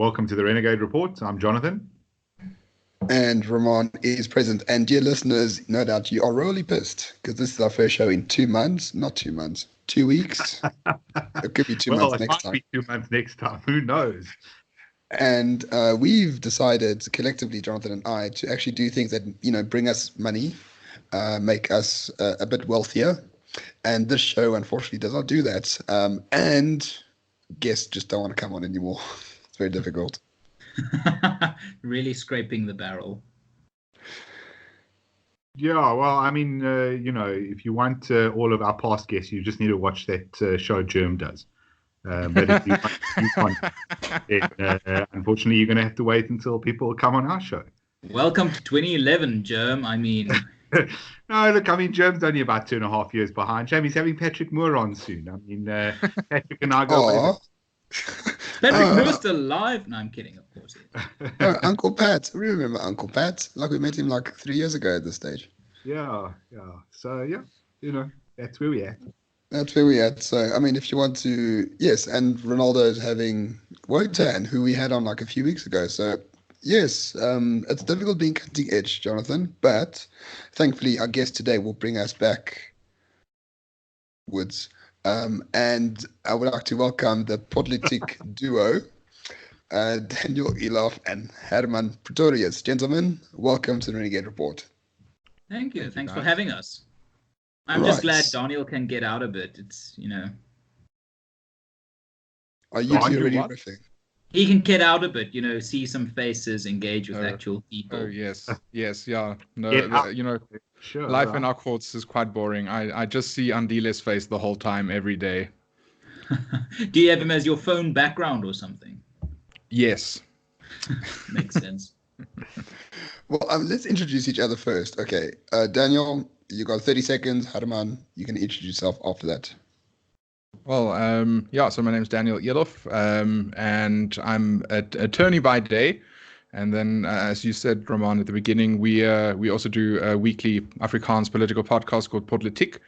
Welcome to the Renegade Report. I'm Jonathan. And Ramon is present. And dear listeners, no doubt you are really pissed because this is our first show in 2 months. Not 2 months, 2 weeks. It could be 2 months next time. It might be 2 months next time. Who knows? And we've decided collectively, Jonathan and I, to actually do things that, bring us money, make us a bit wealthier. And this show, unfortunately, does not do that. And guests just don't want to come on anymore. It's very difficult. Really scraping the barrel. Yeah, well, I mean, if you want all of our past guests, you just need to watch that show Germ does. But if you want, then, unfortunately, you're going to have to wait until people come on our show. Welcome to 2011, Germ. I mean... No, look, I mean, Germ's only about 2.5 years behind. Jamie's having Patrick Moore on soon. I mean, Patrick and I go over. Patrick Moore's still alive? No, I'm kidding, of course. Uncle Pat. We remember Uncle Pat. Like, we met him like 3 years ago at this stage. Yeah. So, yeah, that's where we're at. That's where we're at. So, I mean, if you want to... Yes, and Ronaldo's having Wotan, who we had on like a few weeks ago. So, yes, it's difficult being cutting edge, Jonathan. But, thankfully, our guest today will bring us back woods. And I would like to welcome the Podlitiek duo, Daniel Eloff and Hermann Pretorius. Gentlemen, welcome to the Renegade Report. Thank you. Thanks for having us. I'm just glad Daniel can get out a bit. It's, Are you two already riffing? He can get out a bit, see some faces, engage with actual people. Oh, yes, yeah. No, Sure, life in our courts is quite boring. I just see Andile's face the whole time, every day. Do you have him as your phone background or something? Yes. Makes sense. Well, let's introduce each other first. Okay, Daniel, you got 30 seconds. Hermann, you can introduce yourself after that. Well, so my name's Daniel Eloff, and I'm an attorney by day. And then, as you said, Ramon, at the beginning, we also do a weekly Afrikaans political podcast called Podlitiek.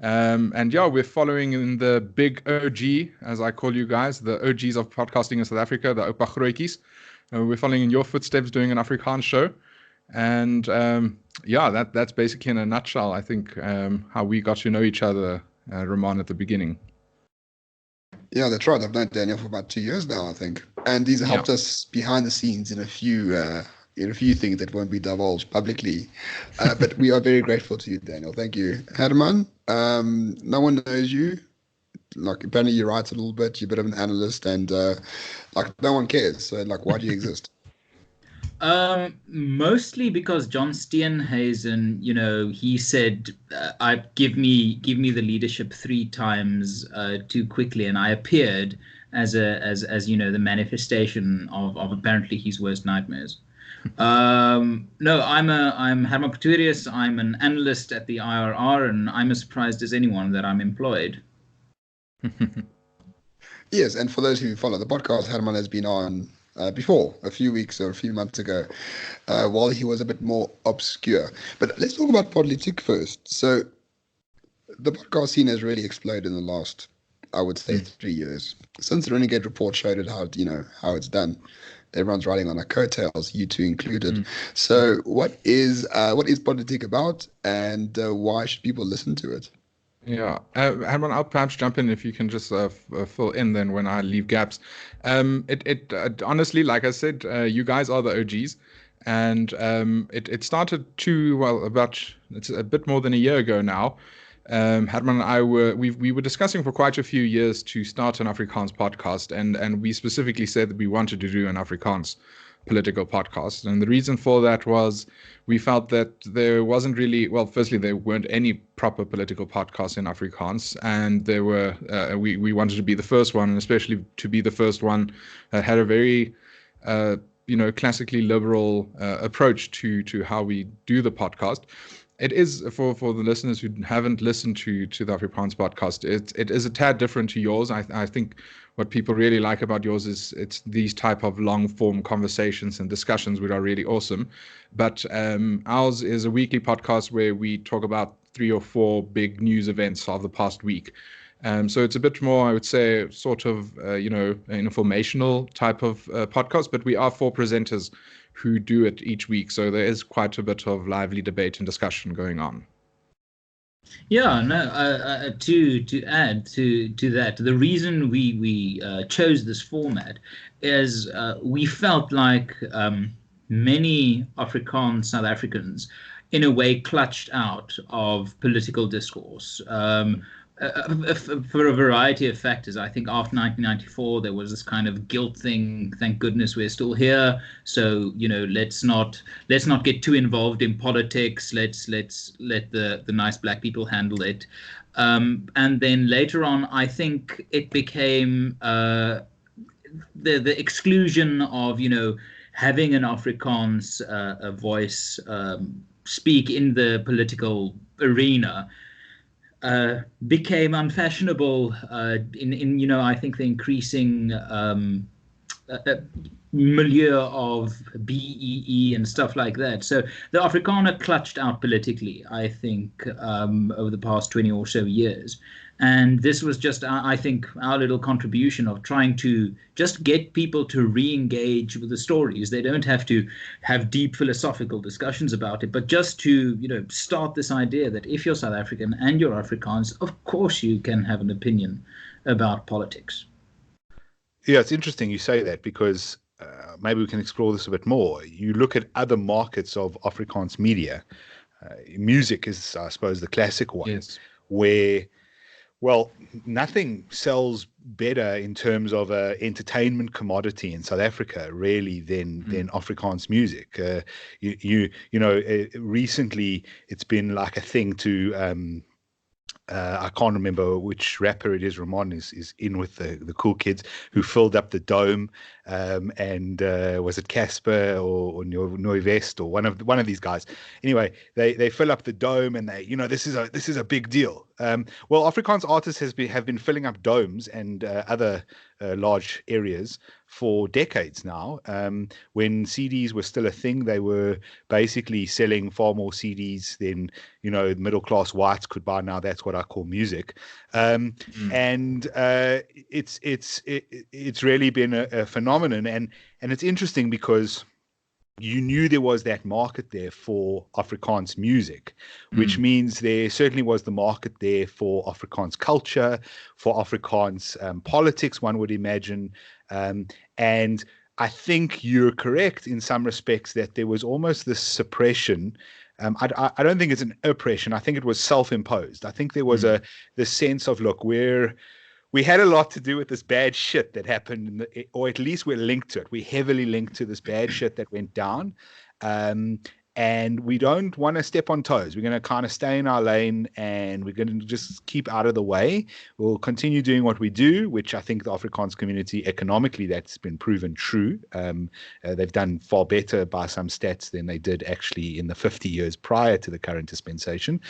We're following in the big OG, as I call you guys, the OGs of podcasting in South Africa, the Oupa Grootjies. We're following in your footsteps, doing an Afrikaans show. And that's basically in a nutshell, I think, how we got to know each other, Ramon, at the beginning. Yeah, that's right. I've known Daniel for about 2 years now, I think, and he's helped us behind the scenes in a few things that won't be divulged publicly. But we are very grateful to you, Daniel. Thank you, Hermann. No one knows you. Like, apparently you write a little bit. You're a bit of an analyst, and no one cares. So, why do you exist? Mostly because John Steenhuisen, he said, give me the leadership 3 times too quickly, and I appeared as the manifestation of apparently his worst nightmares. No, I'm Hermann Pretorius. I'm an analyst at the IRR, and I'm as surprised as anyone that I'm employed. Yes, and for those who follow the podcast, Hermann has been on before, a few weeks or a few months ago, while he was a bit more obscure. But let's talk about Podlitiek first. So the podcast scene has really exploded in the last, I would say, 3 years. Since the Renegade Report showed it how it's done. Everyone's riding on our coattails, you two included. So what is Podlitiek about, and why should people listen to it? Yeah, Hermann, I'll perhaps jump in if you can just fill in then when I leave gaps. Honestly, like I said, you guys are the OGs, and it started it's a bit more than a year ago now. Hermann and I we were discussing for quite a few years to start an Afrikaans podcast, and we specifically said that we wanted to do an Afrikaans political podcast. And the reason for that was we felt that there wasn't really, firstly, there weren't any proper political podcasts in Afrikaans, and there were, we wanted to be the first one, and especially to be the first one that had a very, classically liberal approach to how we do the podcast. It is, for the listeners who haven't listened to the Afrikaans podcast, it is a tad different to yours. I think what people really like about yours is it's these type of long form conversations and discussions, which are really awesome. But ours is a weekly podcast where we talk about 3 or 4 big news events of the past week. So it's a bit more, I would say, sort of, an informational type of podcast, but we are 4 presenters who do it each week. So there is quite a bit of lively debate and discussion going on. Yeah, no. To add to that, the reason we chose this format is we felt like many Afrikaans South Africans, in a way, clutched out of political discourse. For a variety of factors. I think after 1994 there was this kind of guilt thing. Thank goodness we're still here. So let's not get too involved in politics. Let's let the nice black people handle it. And then later on, I think it became the exclusion of having an Afrikaans a voice speak in the political arena. Became unfashionable in I think the increasing milieu of BEE and stuff like that. So the Afrikaner clutched out politically, I think, over the past 20 or so years. And this was just, I think, our little contribution of trying to just get people to re-engage with the stories. They don't have to have deep philosophical discussions about it, but just to, start this idea that if you're South African and you're Afrikaans, of course you can have an opinion about politics. Yeah, it's interesting you say that, because maybe we can explore this a bit more. You look at other markets of Afrikaans media. Music is, I suppose, the classic one, yes, where, well, nothing sells better in terms of a entertainment commodity in South Africa, really, than Afrikaans music. Recently it's been like a thing to I can't remember which rapper it is. Ramon is in with the cool kids who filled up the dome, and was it Casper or Noivest or one of these guys? Anyway, they fill up the dome, and they this is a big deal. Well, Afrikaans artists have been filling up domes and other large areas for decades now. When CDs were still a thing, they were basically selling far more CDs than middle class whites could buy. Now that's what I call music, and it's really been a phenomenon, and it's interesting because you knew there was that market there for Afrikaans music, which means there certainly was the market there for Afrikaans culture, for Afrikaans politics, one would imagine. And I think you're correct in some respects that there was almost this suppression. I don't think it's an oppression. I think it was self-imposed. I think there was this sense of, look, we had a lot to do with this bad shit that happened, or at least we're linked to it. We're heavily linked to this bad shit that went down. And we don't want to step on toes. We're going to kind of stay in our lane, and we're going to just keep out of the way. We'll continue doing what we do, which I think the Afrikaans community, economically, that's been proven true. They've done far better by some stats than they did actually in the 50 years prior to the current dispensation.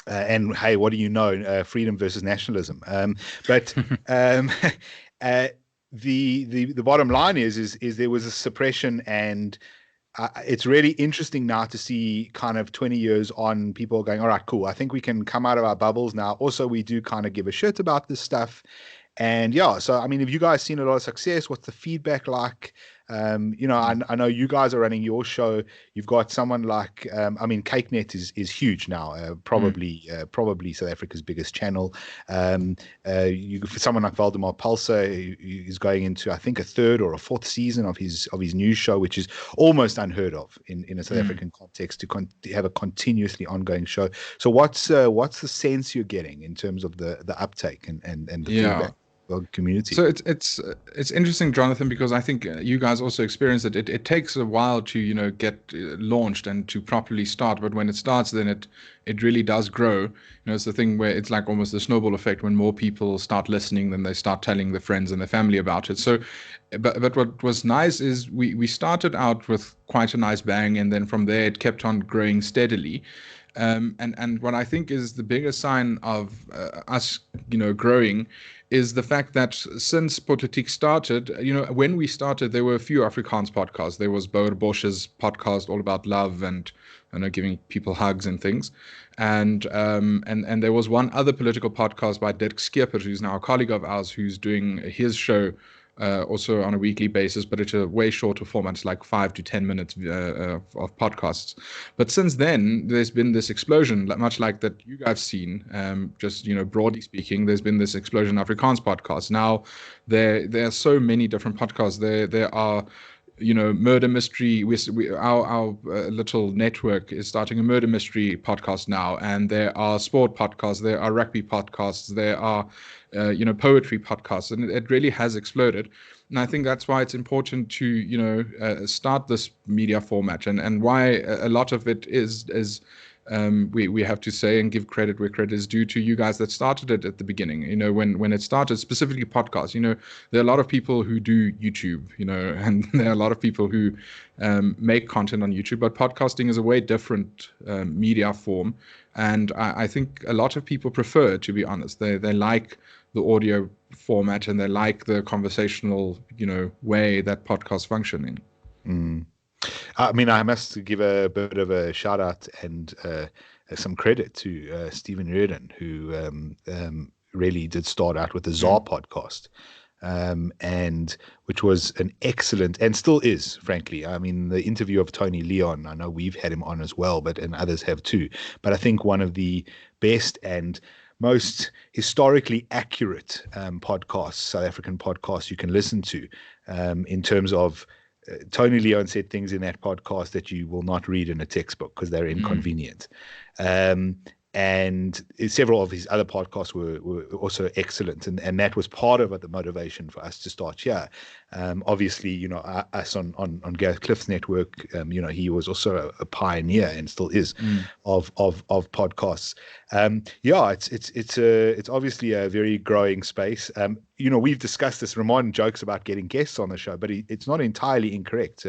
And hey, what do you know? Freedom versus nationalism. But the bottom line is there was a suppression, and it's really interesting now to see kind of 20 years on, people going, all right, cool, I think we can come out of our bubbles now. Also, we do kind of give a shit about this stuff. And yeah, so I mean, have you guys seen a lot of success? What's the feedback like? I know you guys are running your show. You've got someone like, CakeNet is huge now, probably South Africa's biggest channel. For someone like Valdemar Pulser, is going into, I think, a 3rd or a 4th season of his news show, which is almost unheard of in a South African context, to have a continuously ongoing show. So what's the sense you're getting in terms of the uptake and the feedback community? So it's interesting, Jonathan, because I think you guys also experience it. It takes a while to get launched and to properly start, but when it starts, then it really does grow. It's the thing where it's like almost the snowball effect. When more people start listening, then they start telling their friends and their family about it. So but what was nice is we started out with quite a nice bang, and then from there it kept on growing steadily. And what I think is the biggest sign of us, growing, is the fact that since Podlitiek started, when we started, there were a few Afrikaans podcasts. There was Boer Bosch's podcast all about love and giving people hugs and things, and there was one other political podcast by Dirk Skeper, who's now a colleague of ours, who's doing his show also on a weekly basis, but it's a way shorter format. It's like 5 to 10 minutes of podcasts. But since then, there's been this explosion, much like that you guys have seen. Just broadly speaking, there's been this explosion of Afrikaans podcasts. Now, there are so many different podcasts. There are murder mystery. Our little network is starting a murder mystery podcast now, and there are sport podcasts, there are rugby podcasts, there are poetry podcasts, and it really has exploded. And I think that's why it's important to start this media format, and why a lot of it is we have to say and give credit where credit is due to you guys that started it at the beginning. When it started, specifically podcasts, there are a lot of people who do YouTube, and there are a lot of people who make content on YouTube, but podcasting is a way different media form. And I think a lot of people prefer, to be honest, they like the audio format, and they like the conversational, way that podcasts function in. Mm. I mean, I must give a bit of a shout out and some credit to Stephen Reardon, who really did start out with the Czar podcast, and which was an excellent, and still is, frankly. I mean, the interview of Tony Leon, I know we've had him on as well, and others have too. But I think one of the best and most historically accurate podcasts, South African podcasts you can listen to, in terms of Tony Leon said things in that podcast that you will not read in a textbook because they're inconvenient. And several of his other podcasts were also excellent, and that was part of the motivation for us to start here. Obviously, us on Gareth Cliff's network, he was also a pioneer and still is of podcasts. It's obviously a very growing space. We've discussed this. Ramon jokes about getting guests on the show, but it's not entirely incorrect.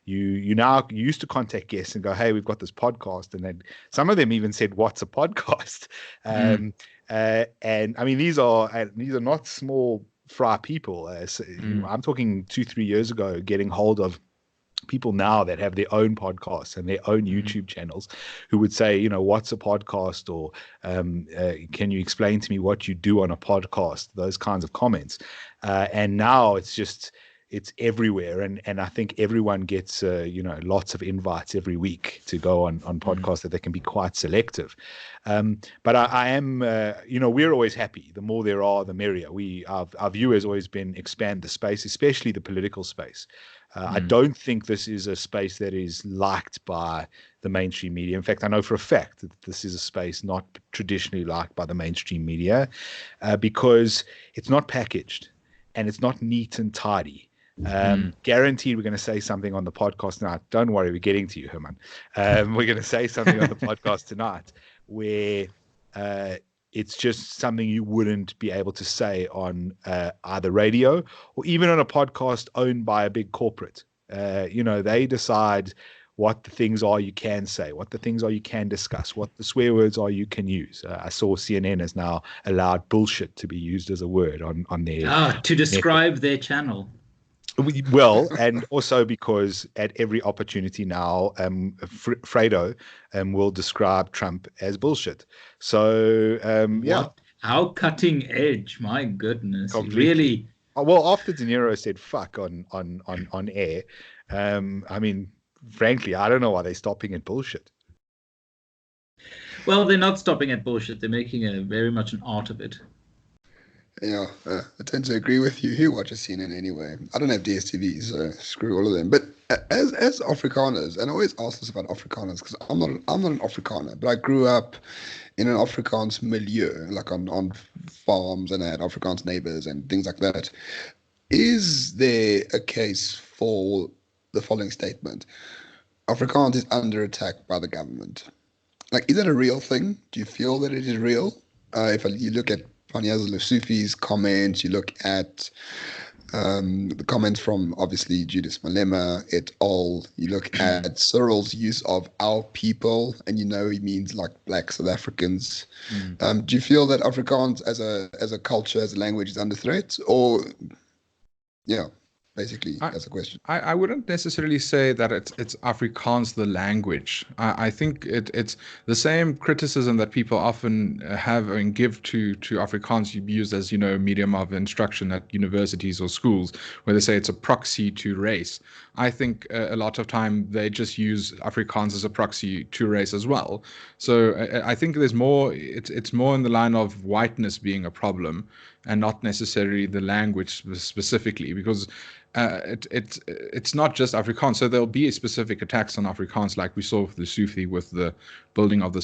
You used to contact guests and go, "Hey, we've got this podcast," and then some of them even said, "What's a podcast?" And I mean, these are not small fry people. I'm talking 2-3 years ago, getting hold of people now that have their own podcasts and their own YouTube channels, who would say, "What's a podcast?" or "Can you explain to me what you do on a podcast?" Those kinds of comments. And now it's everywhere, and I think everyone gets lots of invites every week to go on podcasts that they can be quite selective. But I am we're always happy. The more there are, the merrier. Our view has always been expand the space, especially the political space. I don't think this is a space that is liked by the mainstream media. In fact, I know for a fact that this is a space not traditionally liked by the mainstream media, because it's not packaged and it's not neat and tidy. Guaranteed we're going to say something on the podcast tonight. Don't worry, we're getting to you, Herman. We're going to say something on the podcast tonight where it's just something you wouldn't be able to say on either radio or even on a podcast owned by a big corporate. They decide what the things are you can say, what the things are you can discuss, what the swear words are you can use. I saw CNN has now allowed bullshit to be used as a word on their to describe their channel. Well, and also because at every opportunity now, Fredo will describe Trump as bullshit. So, How cutting edge, my goodness. Completely. Really? Well, after De Niro said fuck on air, I mean, frankly, I don't know why they're stopping at bullshit. Well, they're not stopping at bullshit. They're making very much an art of it. Yeah, I tend to agree with you. Who watches CNN anyway? I don't have DSTV, so screw all of them. But as Afrikaners, and I always ask this about Afrikaners because I'm not an Afrikaner, but I grew up in an Afrikaans milieu, like on farms, and I had Afrikaans neighbors and things like that. Is there a case for the following statement? Afrikaans is under attack by the government. Like, is that a real thing? Do you feel that it is real? If you look at Panyaza Lesufi's comments, you look at The comments from obviously Judas Malema et al. You look at Cyril's use of our people, and you know he means like Black South Africans. Do you feel that Afrikaans as a culture, as a language, is under threat, or basically that's a question. I wouldn't necessarily say that it's Afrikaans the language. I think it's the same criticism that people often have and give to Afrikaans used as medium of instruction at universities or schools, where they say it's a proxy to race. I think a lot of time they just use Afrikaans as a proxy to race as well. So I think there's more. It's more in the line of whiteness being a problem, and not necessarily the language specifically, because it's not just Afrikaans. So there'll be specific attacks on Afrikaans, like we saw with the Sufi with the building of the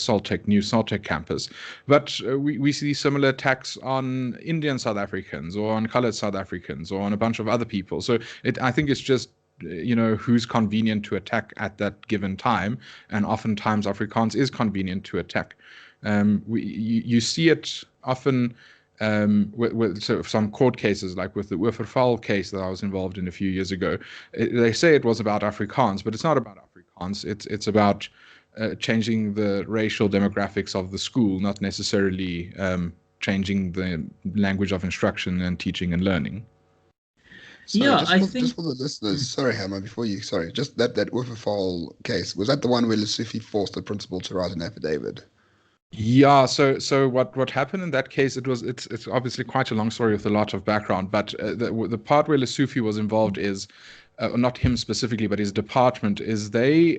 new Saltec campus. But we see similar attacks on Indian South Africans or on colored South Africans or on a bunch of other people. So I think it's just who's convenient to attack at that given time, and oftentimes Afrikaans is convenient to attack. You see it often. With some court cases, like with the Oorverval case that I was involved in a few years ago, they say it was about Afrikaans, but it's not about Afrikaans. It's about changing the racial demographics of the school, not necessarily changing the language of instruction and teaching and learning. Sorry, just for the listeners, sorry, Hermann, just that Oorverval case, was that the one where Lesufi forced the principal to write an affidavit? Yeah, so what happened in that case, it's obviously quite a long story with a lot of background, but the part where Lesufi was involved is not him specifically, but his department, is they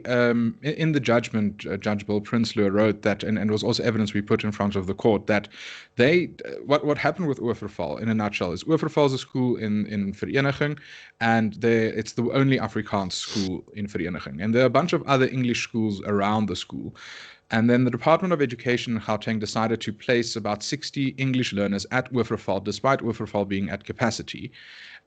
in the judgment, Judge Bill Prinsloo wrote that, and was also evidence we put in front of the court, that what happened with Oorverval in a nutshell is Oorverval is a school in Vereniging, and it's the only Afrikaans school in Vereniging, and there are a bunch of other English schools around the school. And then the Department of Education in Gauteng decided to place about 60 English learners at Oorverval, despite Oorverval being at capacity.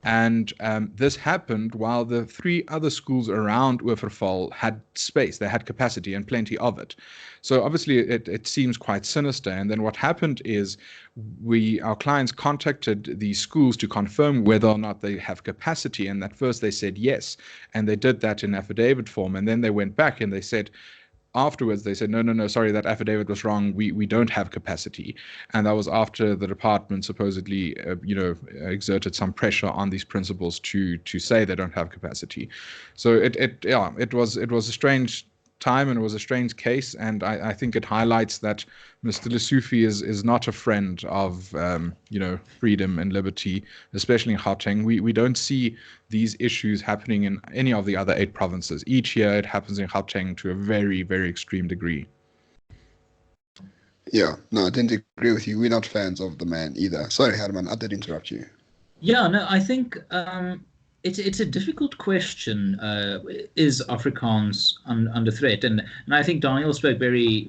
And this happened while the 3 other schools around Oorverval had space. They had capacity and plenty of it. So obviously it seems quite sinister. And then what happened is our clients contacted these schools to confirm whether or not they have capacity. And at first they said yes. And they did that in affidavit form. And then they went back and they said, afterwards, they said, no, sorry, that affidavit was wrong. We don't have capacity. And that was after the department supposedly, exerted some pressure on these principals to say they don't have capacity. So it was a strange time, and it was a strange case. And I think it highlights that Mr. Lesufi is not a friend of, freedom and liberty, especially in Gauteng. We don't see these issues happening in any of the other 8 provinces. Each year it happens in Gauteng to a very, very extreme degree. Yeah, no, I didn't agree with you. We're not fans of the man either. Sorry, Hermann, I did interrupt you. Yeah, no, I think it's a difficult question. Is Afrikaans under threat? And I think Daniel spoke very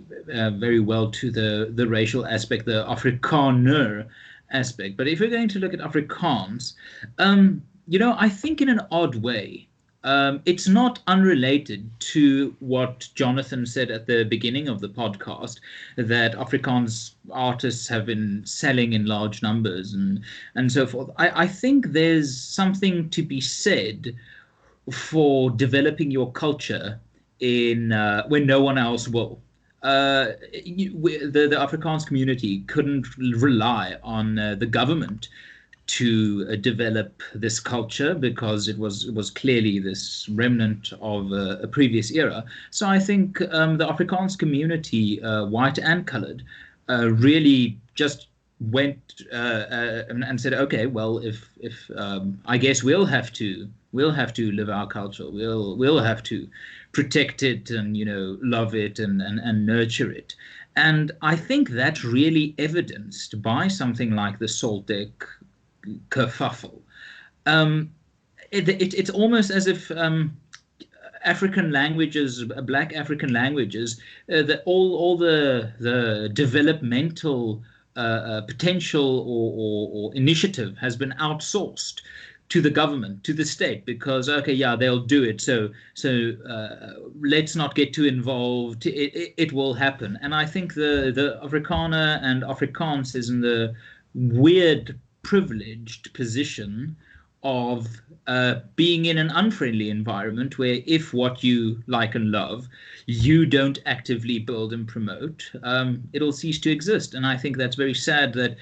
well to the racial aspect, the Afrikaner aspect. But if we're going to look at Afrikaans, I think in an odd way, it's not unrelated to what Jonathan said at the beginning of the podcast, that Afrikaans artists have been selling in large numbers and so forth. I think there's something to be said for developing your culture in when no one else will. The Afrikaans community couldn't rely on the government to develop this culture, because it was clearly this remnant of a previous era. So I think the Afrikaans community, white and colored, really just went and said, okay, well, if I guess we'll have to live our culture. We'll have to protect it and love it and nurture it. And I think that's really evidenced by something like the Saltec kerfuffle. It's almost as if African languages, Black African languages, all the developmental potential or initiative has been outsourced to the government, to the state, because they'll do it. So let's not get too involved. It will happen. And I think the Afrikaner and Afrikaans is in the weird privileged position of being in an unfriendly environment where if what you like and love, you don't actively build and promote, it'll cease to exist. And I think that's very sad that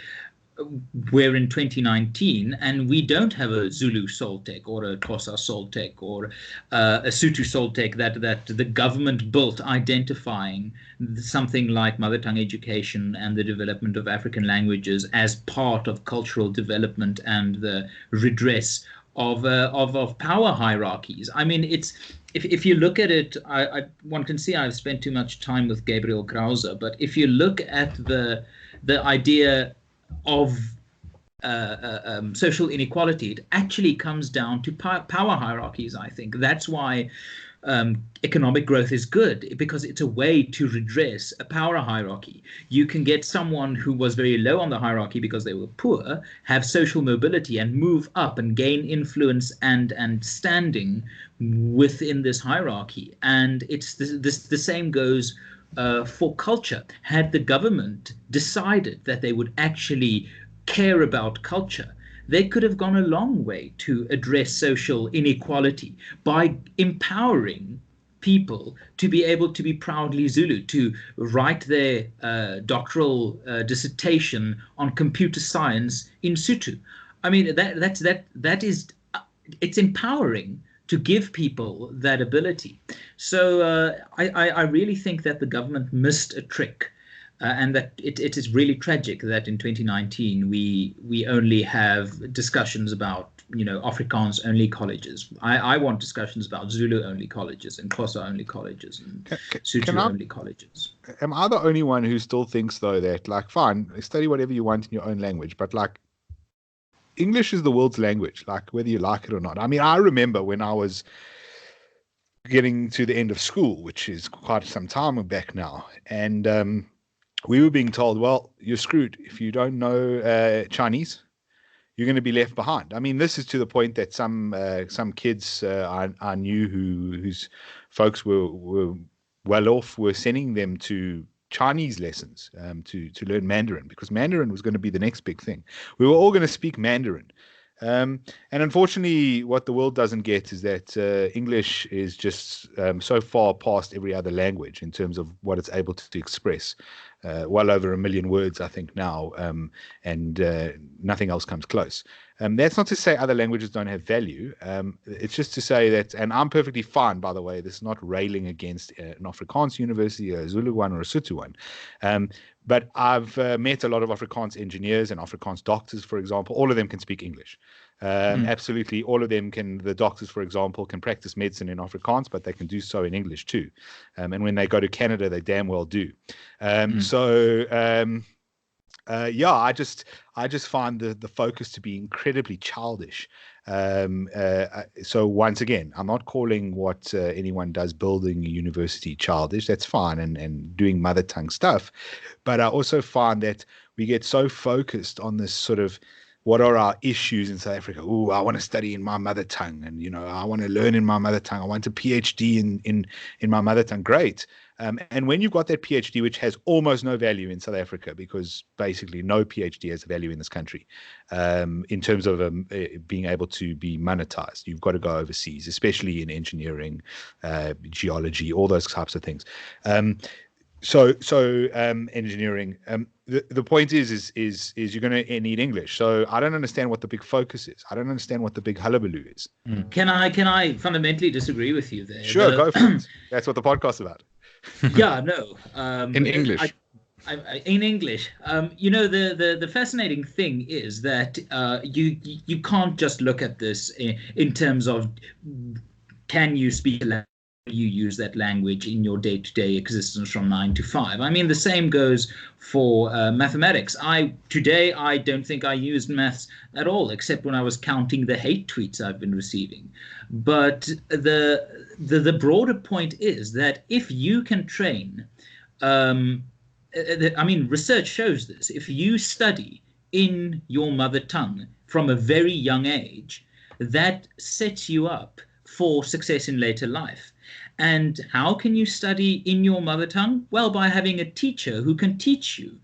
we're in 2019 and we don't have a Zulu Soltech or a Xhosa Soltech or a Sotho Soltech that the government built, identifying something like mother tongue education and the development of African languages as part of cultural development and the redress of power hierarchies. I mean, it's if you look at it, one can see I've spent too much time with Gabriel Krause, but if you look at the idea of social inequality, it actually comes down to power hierarchies. I think that's why economic growth is good, because it's a way to redress a power hierarchy. You can get someone who was very low on the hierarchy because they were poor, have social mobility and move up and gain influence and standing within this hierarchy. And it's the same goes for culture. Had the government decided that they would actually care about culture, they could have gone a long way to address social inequality by empowering people to be able to be proudly Zulu, to write their doctoral dissertation on computer science in Sotho. I mean, that is it's empowering to give people that ability. So I really think that the government missed a trick. And that it is really tragic that in 2019 we only have discussions about, you know, Afrikaans only colleges. I want discussions about Zulu only colleges and Xhosa only colleges and Sotho only colleges. Am I the only one who still thinks though that, like, fine, study whatever you want in your own language, but like English is the world's language, like whether you like it or not. I mean, I remember when I was getting to the end of school, which is quite some time back now, and we were being told, well, you're screwed. If you don't know Chinese, you're going to be left behind. I mean, this is to the point that some kids I knew whose folks were well off were sending them to Chinese lessons to learn Mandarin, because Mandarin was going to be the next big thing. We were all going to speak Mandarin. And unfortunately, what the world doesn't get is that English is just so far past every other language in terms of what it's able to express. Well over 1 million words, I think, now, and nothing else comes close. That's not to say other languages don't have value. It's just to say that, and I'm perfectly fine, by the way, this is not railing against an Afrikaans university, a Zulu one, or a Sotho one. But I've met a lot of Afrikaans engineers and Afrikaans doctors, for example. All of them can speak English. Absolutely. All of them can, the doctors, for example, can practice medicine in Afrikaans, but they can do so in English too. And when they go to Canada, they damn well do. Yeah, I just find the focus to be incredibly childish. So once again, I'm not calling what anyone does building a university childish. That's fine, and doing mother tongue stuff. But I also find that we get so focused on this sort of, what are our issues in South Africa? Oh, I want to study in my mother tongue, and, you know, I want to learn in my mother tongue. I want a PhD in my mother tongue. Great. And when you've got that PhD, which has almost no value in South Africa, because basically no PhD has value in this country, in terms of being able to be monetized, you've got to go overseas, especially in engineering, geology, all those types of things. So engineering. The point is you're going to need English. So I don't understand what the big focus is. I don't understand what the big hullabaloo is. Can I fundamentally disagree with you there? Sure, go for it. That's what the podcast's about. Yeah, no. In English. In English, you know, the fascinating thing is that you can't just look at this in terms of, can you speak a language? You use that language in your day-to-day existence from 9 to 5. I mean, the same goes for mathematics. Today I don't think I used maths at all, except when I was counting the hate tweets I've been receiving. But the broader point is that if you can train, I mean, research shows this. If you study in your mother tongue from a very young age, that sets you up for success in later life. And how can you study in your mother tongue? Well, by having a teacher who can teach you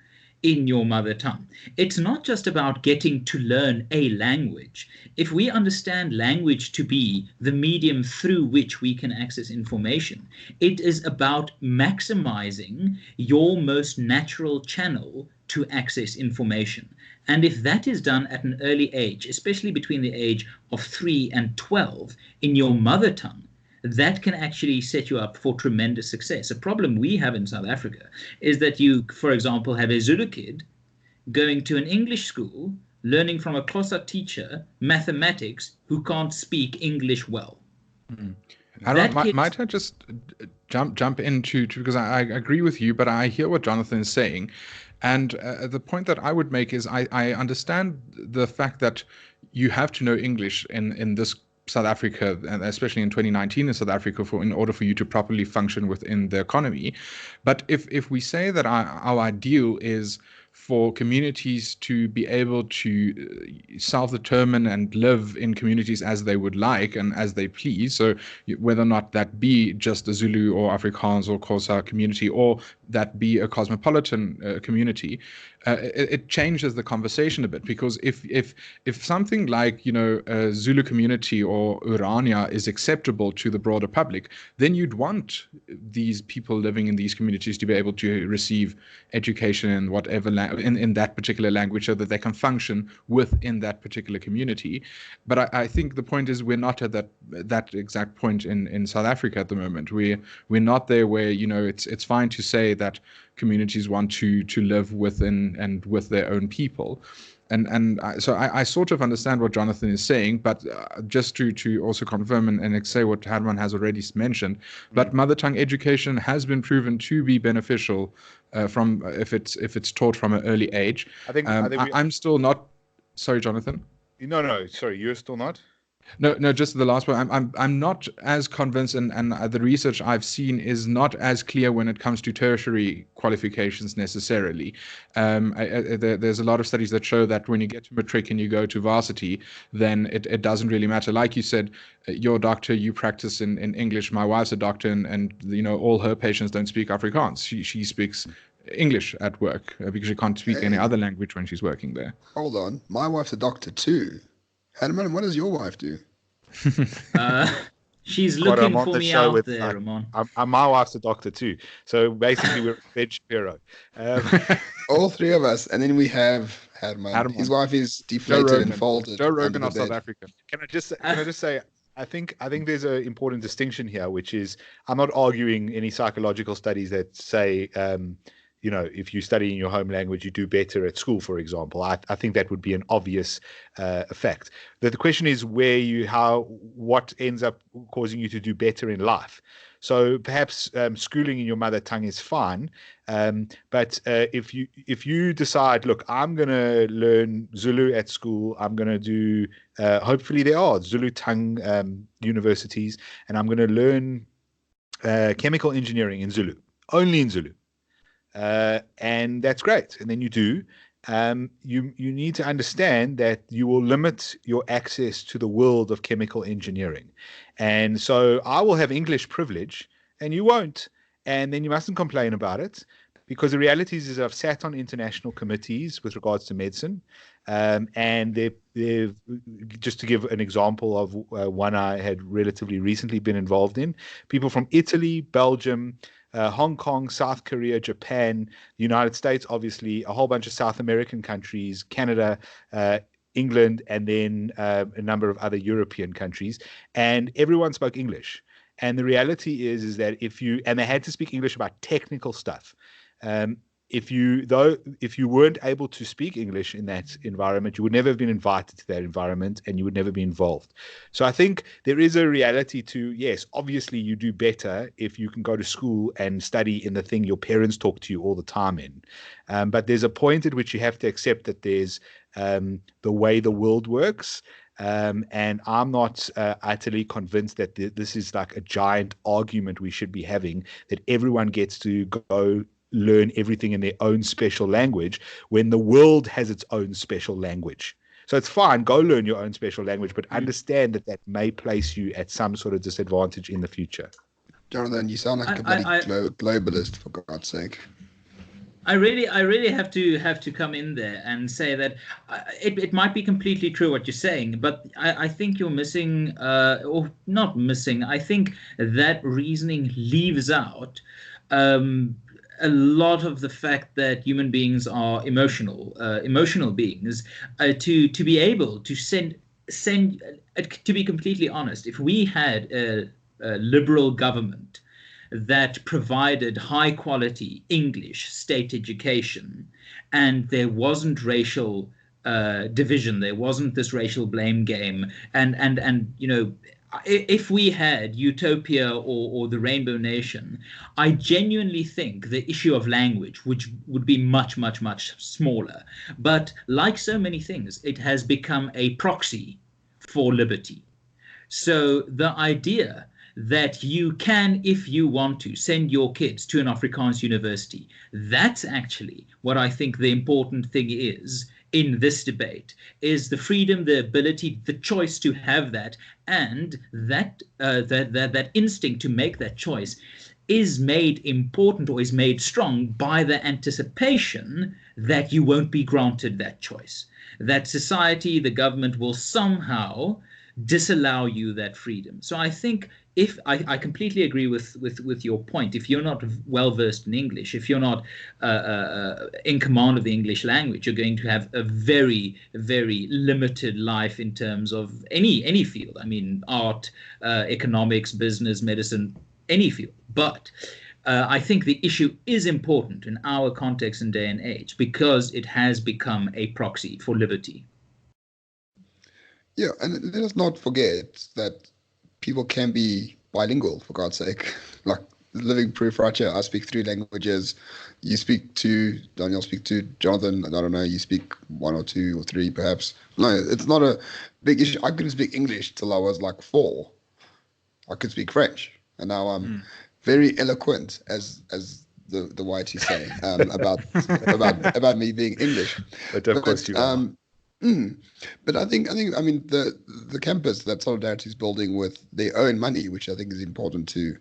in your mother tongue. It's not just about getting to learn a language. If we understand language to be the medium through which we can access information, it is about maximizing your most natural channel to access information. And if that is done at an early age, especially between the age of 3 and 12 in your mother tongue, that can actually set you up for tremendous success. A problem we have in South Africa is that you, for example, have a Zulu kid going to an English school, learning from a Xhosa teacher mathematics who can't speak English well. Might I just jump into, because I agree with you, but I hear what Jonathan is saying. And the point that I would make is I understand the fact that you have to know English in this South Africa, and especially in 2019 in South Africa, in order for you to properly function within the economy. But if we say that our ideal is for communities to be able to self-determine and live in communities as they would like and as they please, so whether or not that be just a Zulu or Afrikaans or Xhosa community, or that be a cosmopolitan community, it changes the conversation a bit. Because if something like, a Zulu community or Urania is acceptable to the broader public, then you'd want these people living in these communities to be able to receive education in whatever in that particular language, so that they can function within that particular community. But I think the point is, we're not at that exact point in South Africa at the moment. We're not there where it's fine to say that communities want to live within and with their own people. So I sort of understand what Jonathan is saying, but just to also confirm and say what Hermann has already mentioned, but mother tongue education has been proven to be beneficial from if it's taught from an early age. I'm still not. Sorry, Jonathan. No, sorry, you're still not. No, just the last one. I'm not as convinced, and the research I've seen is not as clear when it comes to tertiary qualifications necessarily. There's a lot of studies that show that when you get to matric and you go to varsity, then it doesn't really matter. Like you said, you're a doctor, you practice in English. My wife's a doctor, and all her patients don't speak Afrikaans. She speaks English at work because she can't speak any other language when she's working there. Hold on, my wife's a doctor too. Herman, what does your wife do? She's looking for me out there, Ramon. My wife's a doctor too. So basically, we're Ben Shapiro. All three of us. And then we have Herman. His wife is deflated and folded. Joe Rogan of South Africa. Can I just say, I think there's an important distinction here, which is, I'm not arguing any psychological studies that say, if you study in your home language, you do better at school, for example. I think that would be an obvious effect. The question is what ends up causing you to do better in life. So perhaps schooling in your mother tongue is fine, but if you decide, look, I'm going to learn Zulu at school, I'm going to do, hopefully there are Zulu tongue universities, and I'm going to learn chemical engineering in Zulu, only in Zulu. And that's great. And then you do. You need to understand that you will limit your access to the world of chemical engineering. And so I will have English privilege and you won't. And then you mustn't complain about it, because the reality is I've sat on international committees with regards to medicine. And they've just to give an example of one I had relatively recently been involved in, people from Italy, Belgium, Hong Kong, South Korea, Japan, the United States, obviously, a whole bunch of South American countries, Canada, England, and then a number of other European countries. And everyone spoke English. And the reality is that and they had to speak English about technical stuff. If you weren't able to speak English in that environment, you would never have been invited to that environment, and you would never be involved. So I think there is a reality to, yes, obviously you do better if you can go to school and study in the thing your parents talk to you all the time in. But there's a point at which you have to accept that there's the way the world works. And I'm not utterly convinced that this is like a giant argument we should be having, that everyone gets to go learn everything in their own special language when the world has its own special language. So it's fine, go learn your own special language, but understand that may place you at some sort of disadvantage in the future. Jonathan, you sound like a bloody globalist, for God's sake. I really have to come in there and say that it might be completely true what you're saying, but I think you're missing, or not missing. I think that reasoning leaves out a lot of the fact that human beings are emotional beings. To be able to send. To be completely honest, if we had a liberal government that provided high quality English state education, and there wasn't racial division, there wasn't this racial blame game, and if we had utopia or the rainbow nation, I genuinely think the issue of language would be much smaller. But like so many things, it has become a proxy for liberty. So the idea that you can, if you want to, send your kids to an Afrikaans university, that's actually what I think the important thing is in this debate, is the freedom, the ability, the choice to have that, and that instinct to make that choice is made important or is made strong by the anticipation that you won't be granted that choice, that society, the government will somehow disallow you that freedom. So I think if I completely agree with your point, if you're not well versed in English, if you're not in command of the English language, you're going to have a very limited life in terms of any field. I mean, art, economics, business, medicine, any field. But I think the issue is important in our context and day and age because it has become a proxy for liberty. Yeah, and let us not forget that people can be bilingual, for God's sake. Like, living proof right here. I speak 3 languages. You speak 2. Daniel speak 2. Jonathan, I don't know, you speak 1 or 2 or 3 perhaps. No, it's not a big issue. I couldn't speak English till I was like 4. I could speak French. And now I'm very eloquent, as the YT say, about me being English. But of course you are. But I mean the campus that Solidarity is building with their own money, which I think is important to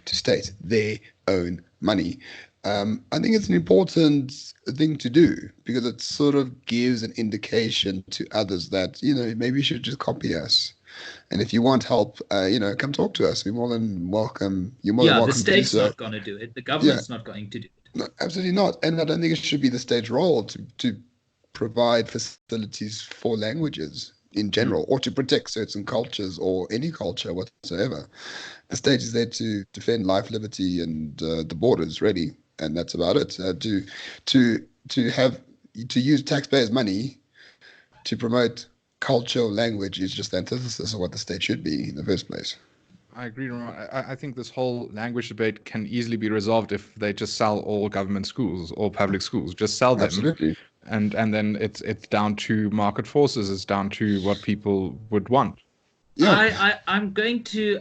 state, their own money. I think it's an important thing to do because it sort of gives an indication to others that, maybe you should just copy us. And if you want help, come talk to us. We're more than welcome. You're more than welcome. The state's not going to do it. The government's not going to do it. No, absolutely not. And I don't think it should be the state's role to provide facilities for languages in general, or to protect certain cultures or any culture whatsoever. The state is there to defend life, liberty, and the borders, really, and that's about it. To use taxpayers' money to promote culture or language is just the antithesis of what the state should be in the first place. I agree. I think this whole language debate can easily be resolved if they just sell all government schools, all public schools. Just sell them. Absolutely. And then it's down to market forces. It's down to what people would want. Yeah. I'm going to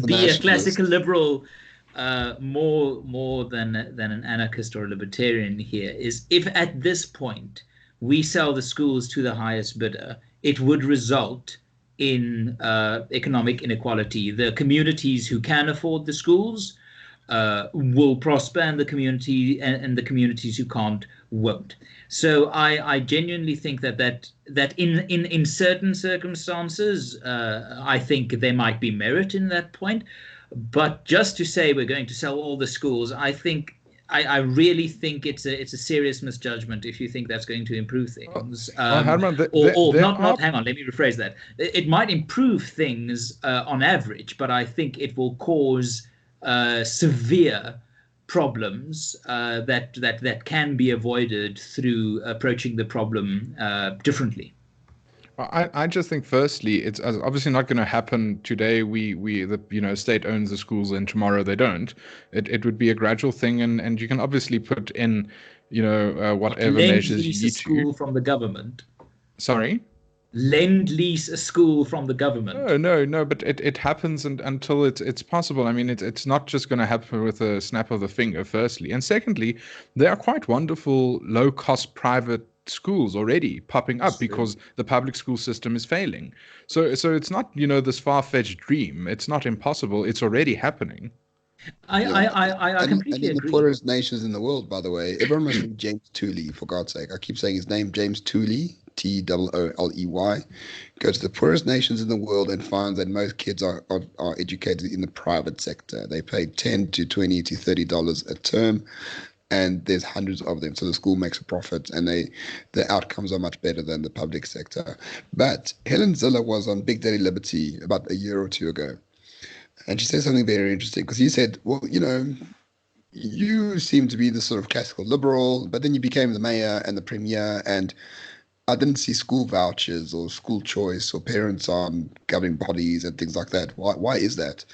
be a classical liberal, more than an anarchist or a libertarian here. Is if at this point we sell the schools to the highest bidder, it would result in economic inequality. The communities who can afford the schools will prosper, and the communities who can't won't. So I genuinely think that in certain circumstances, I think there might be merit in that point. But just to say we're going to sell all the schools, I really think it's a serious misjudgment if you think that's going to improve things. Herman, hang on, let me rephrase that. It might improve things on average, but I think it will cause severe problems that can be avoided through approaching the problem differently. I just think, firstly, it's obviously not going to happen today. The state owns the schools, and tomorrow they don't. It would be a gradual thing, and you can obviously put in, whatever measures you need to. Lend-lease a school from the government. Sorry? Lend-lease a school from the government. No, but it happens until it's possible. I mean, it's not just going to happen with a snap of the finger, firstly. And secondly, there are quite wonderful low-cost private schools already popping up because the public school system is failing. So it's not, this far-fetched dream. It's not impossible. It's already happening. I And completely in the agree. poorest nations in the world, by the way, everyone must read James Tooley, for God's sake. I keep saying his name, James Tooley, Tooley. Go to the poorest nations in the world and find that most kids are educated in the private sector. They pay $10 to $20 to $30 a term, and there's hundreds of them. So the school makes a profit, and the outcomes are much better than the public sector. But Helen Ziller was on Big Daddy Liberty about a year or two ago, and she said something very interesting because he said, well, you seem to be the sort of classical liberal, but then you became the mayor and the premier, and I didn't see school vouchers or school choice or parents on governing bodies and things like that. Why is that?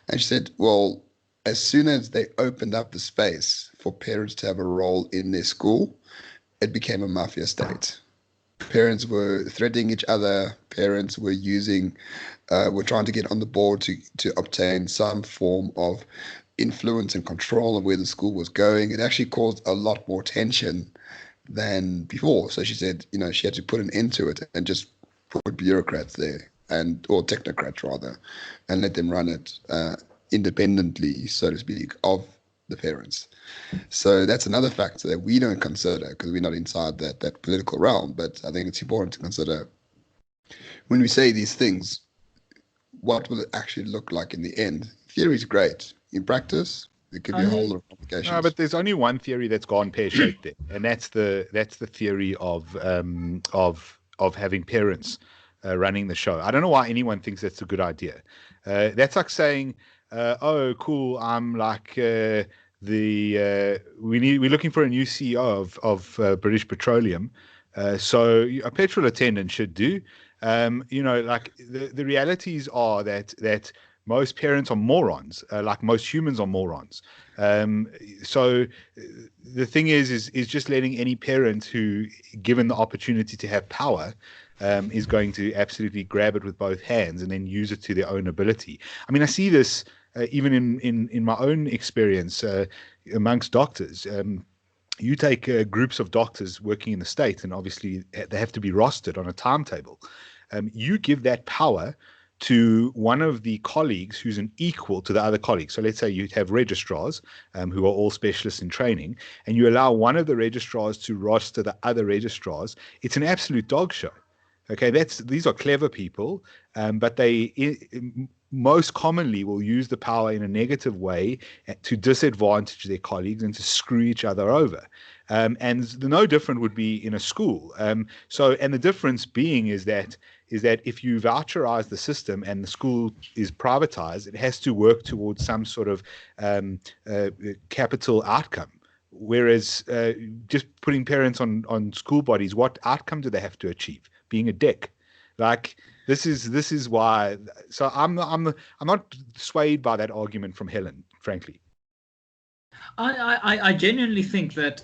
And she said, well, as soon as they opened up the space for parents to have a role in their school, it became a mafia state. Parents were threatening each other. Parents were were trying to get on the board to obtain some form of influence and control of where the school was going. It actually caused a lot more tension than before. So she said, she had to put an end to it and just put bureaucrats there or technocrats rather, and let them run it independently, so to speak, of the parents. So that's another factor that we don't consider because we're not inside that political realm. But I think it's important to consider when we say these things, what will it actually look like in the end? Theory is great. In practice, there could be a whole lot of complications. No, but there's only one theory that's gone pear-shaped there, and that's the theory of having parents running the show. I don't know why anyone thinks that's a good idea. That's like saying, "Oh, cool, I'm like we're looking for a new CEO of British Petroleum, so a petrol attendant should do." Like the realities are that most parents are morons, like most humans are morons. So the thing is just letting any parent who, given the opportunity to have power, is going to absolutely grab it with both hands and then use it to their own ability. I mean, I see this even in my own experience amongst doctors. You take groups of doctors working in the state, and obviously they have to be rostered on a timetable. You give that power to one of the colleagues who's an equal to the other colleagues. So let's say you have registrars who are all specialists in training, and you allow one of the registrars to roster the other registrars. It's an absolute dog show. Okay, these are clever people, but they most commonly will use the power in a negative way to disadvantage their colleagues and to screw each other over. And no different would be in a school. And the difference being is that if you voucherize the system and the school is privatized, it has to work towards some sort of capital outcome. Whereas just putting parents on school bodies, what outcome do they have to achieve? Being a dick. Like this is why. So I'm not swayed by that argument from Helen, frankly. I genuinely think that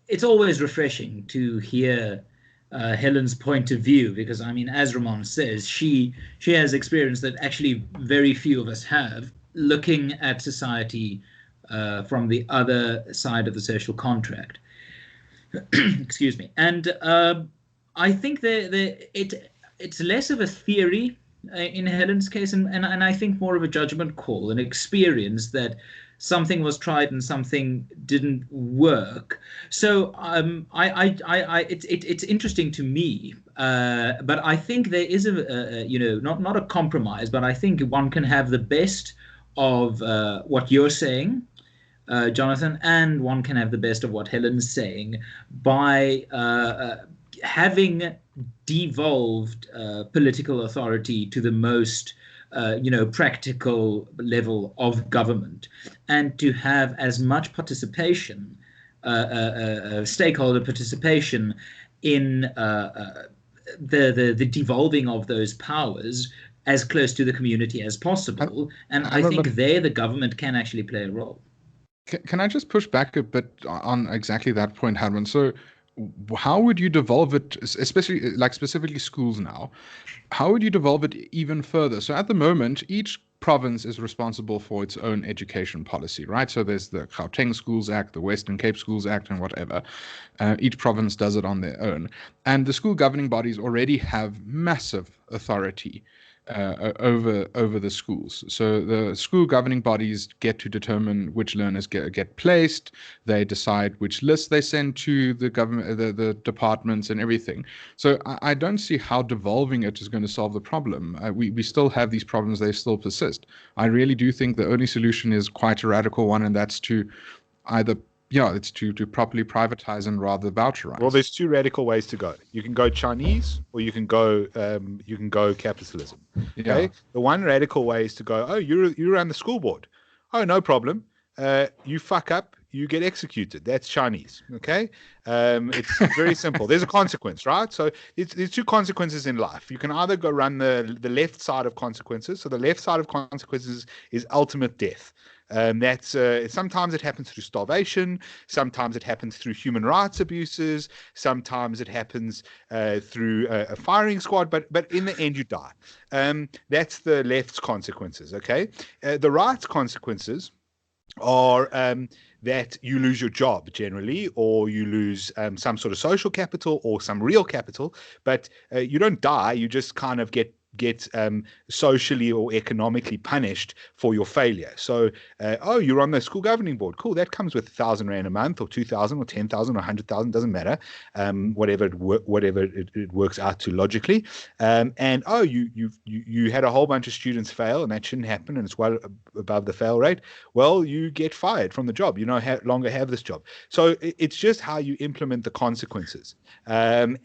it's always refreshing to hear Helen's point of view, because I mean, as Ramon says, she has experience that actually very few of us have, looking at society from the other side of the social contract. Excuse me. And I think it's less of a theory in Helen's case, and I think more of a judgment call, an experience that something was tried and something didn't work. So it's interesting to me, but I think there is not a compromise, but I think one can have the best of what you're saying, Jonathan, and one can have the best of what Helen's saying by having devolved political authority to the most practical level of government, and to have as much participation, stakeholder participation in the devolving of those powers as close to the community as possible. And I think there the government can actually play a role. Can I just push back a bit on exactly that point, Hermann? So how would you devolve it, especially like specifically schools now? How would you devolve it even further? So at the moment, each province is responsible for its own education policy, right? So there's the Gauteng Schools Act, the Western Cape Schools Act, and whatever. Each province does it on their own. And the school governing bodies already have massive authority over the schools. So the school governing bodies get to determine which learners get placed. They decide which lists they send to the government, the departments, and everything. So I don't see how devolving it is going to solve the problem. We still have these problems; they still persist. I really do think the only solution is quite a radical one, and that's to either it's to properly privatize and rather voucherize. Well, there's two radical ways to go. You can go Chinese, or you can go capitalism. Okay. Yeah. The one radical way is to go, oh, you're on the school board. Oh, no problem. You fuck up, you get executed. That's Chinese. Okay. It's very simple. There's a consequence, right? So there's two consequences in life. You can either go run the left side of consequences. So the left side of consequences is ultimate death. That's sometimes it happens through starvation, sometimes it happens through human rights abuses, sometimes it happens through a firing squad, but in the end you die. That's the left's consequences. Okay, the right's consequences are that you lose your job generally, or you lose some sort of social capital or some real capital, but you don't die. You just kind of get socially or economically punished for your failure. So, you're on the school governing board. Cool, that comes with 1,000 rand a month, or 2,000, or 10,000, or 100,000. Doesn't matter. Whatever it works out to logically. And you had a whole bunch of students fail, and that shouldn't happen, and it's well above the fail rate. Well, you get fired from the job. You no longer have this job. So it's just how you implement the consequences, and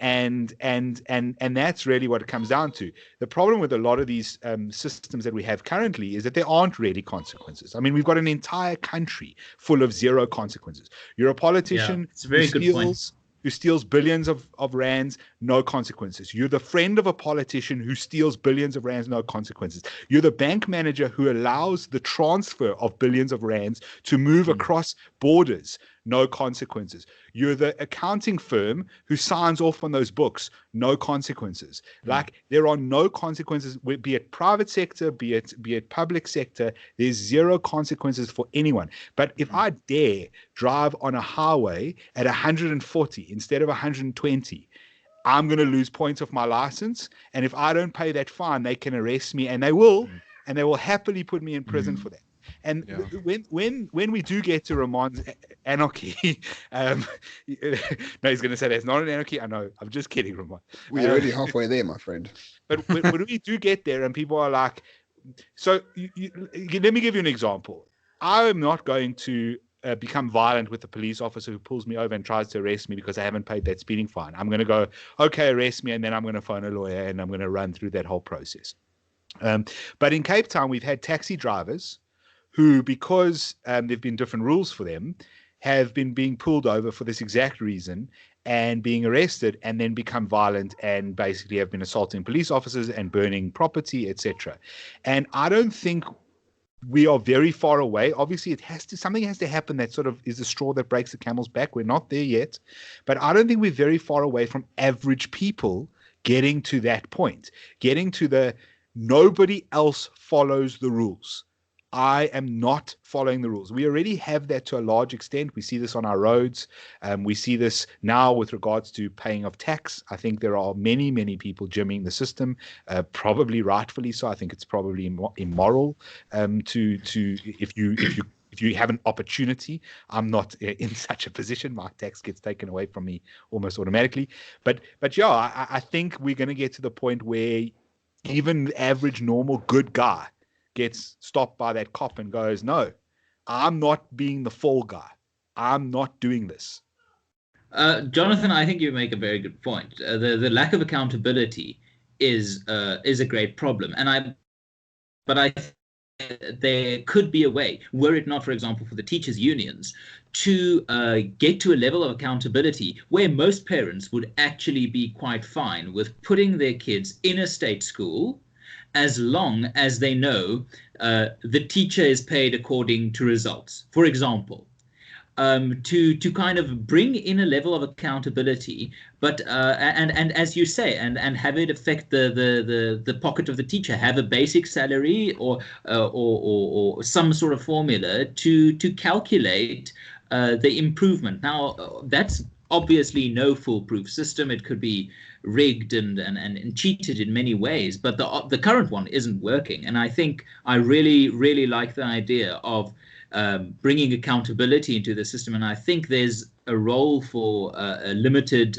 that's really what it comes down to. The problem with a lot of these systems that we have currently is that there aren't really consequences. I mean, we've got an entire country full of zero consequences. You're a politician it's a very good point. Who steals billions of rands, no consequences. You're the friend of a politician who steals billions of rands, no consequences. You're the bank manager who allows the transfer of billions of rands to move across borders, no consequences. You're the accounting firm who signs off on those books, no consequences. Like, there are no consequences, be it private sector, be it public sector. There's zero consequences for anyone. But if I dare drive on a highway at 140 instead of 120, I'm going to lose points off my license. And if I don't pay that fine, they can arrest me, and they will happily put me in prison for that. And when we do get to Ramon's anarchy, no, he's going to say that's not an anarchy. I know. I'm just kidding, Ramon. We're already halfway there, my friend. But when we do get there, and people are like, so let me give you an example. I am not going to become violent with a police officer who pulls me over and tries to arrest me because I haven't paid that speeding fine. I'm going to go, okay, arrest me, and then I'm going to phone a lawyer, and I'm going to run through that whole process. But in Cape Town, we've had taxi drivers who, because there've been different rules for them, have been being pulled over for this exact reason and being arrested, and then become violent and basically have been assaulting police officers and burning property, etc. And I don't think we are very far away. Obviously, something has to happen that sort of is the straw that breaks the camel's back. We're not there yet, but I don't think we're very far away from average people getting to that point, getting to the nobody else follows the rules. I am not following the rules. We already have that to a large extent. We see this on our roads. We see this now with regards to paying of tax. I think there are many, many people jimmying the system, probably rightfully so. I think it's probably immoral to if you have an opportunity. I'm not in such a position. My tax gets taken away from me almost automatically. But yeah, I think we're going to get to the point where even the average, normal, good guy gets stopped by that cop and goes, no, I'm not being the fall guy. I'm not doing this. Jonathan, I think you make a very good point. The lack of accountability is a great problem. But I think there could be a way, were it not, for example, for the teachers' unions, to get to a level of accountability where most parents would actually be quite fine with putting their kids in a state school, as long as they know the teacher is paid according to results, for example, to kind of bring in a level of accountability, but and as you say, and have it affect the pocket of the teacher, have a basic salary or some sort of formula to calculate the improvement. Now, that's obviously no foolproof system. It could be rigged and cheated in many ways, but the current one isn't working. And I think I really like the idea of bringing accountability into the system. And I think there's a role for a limited,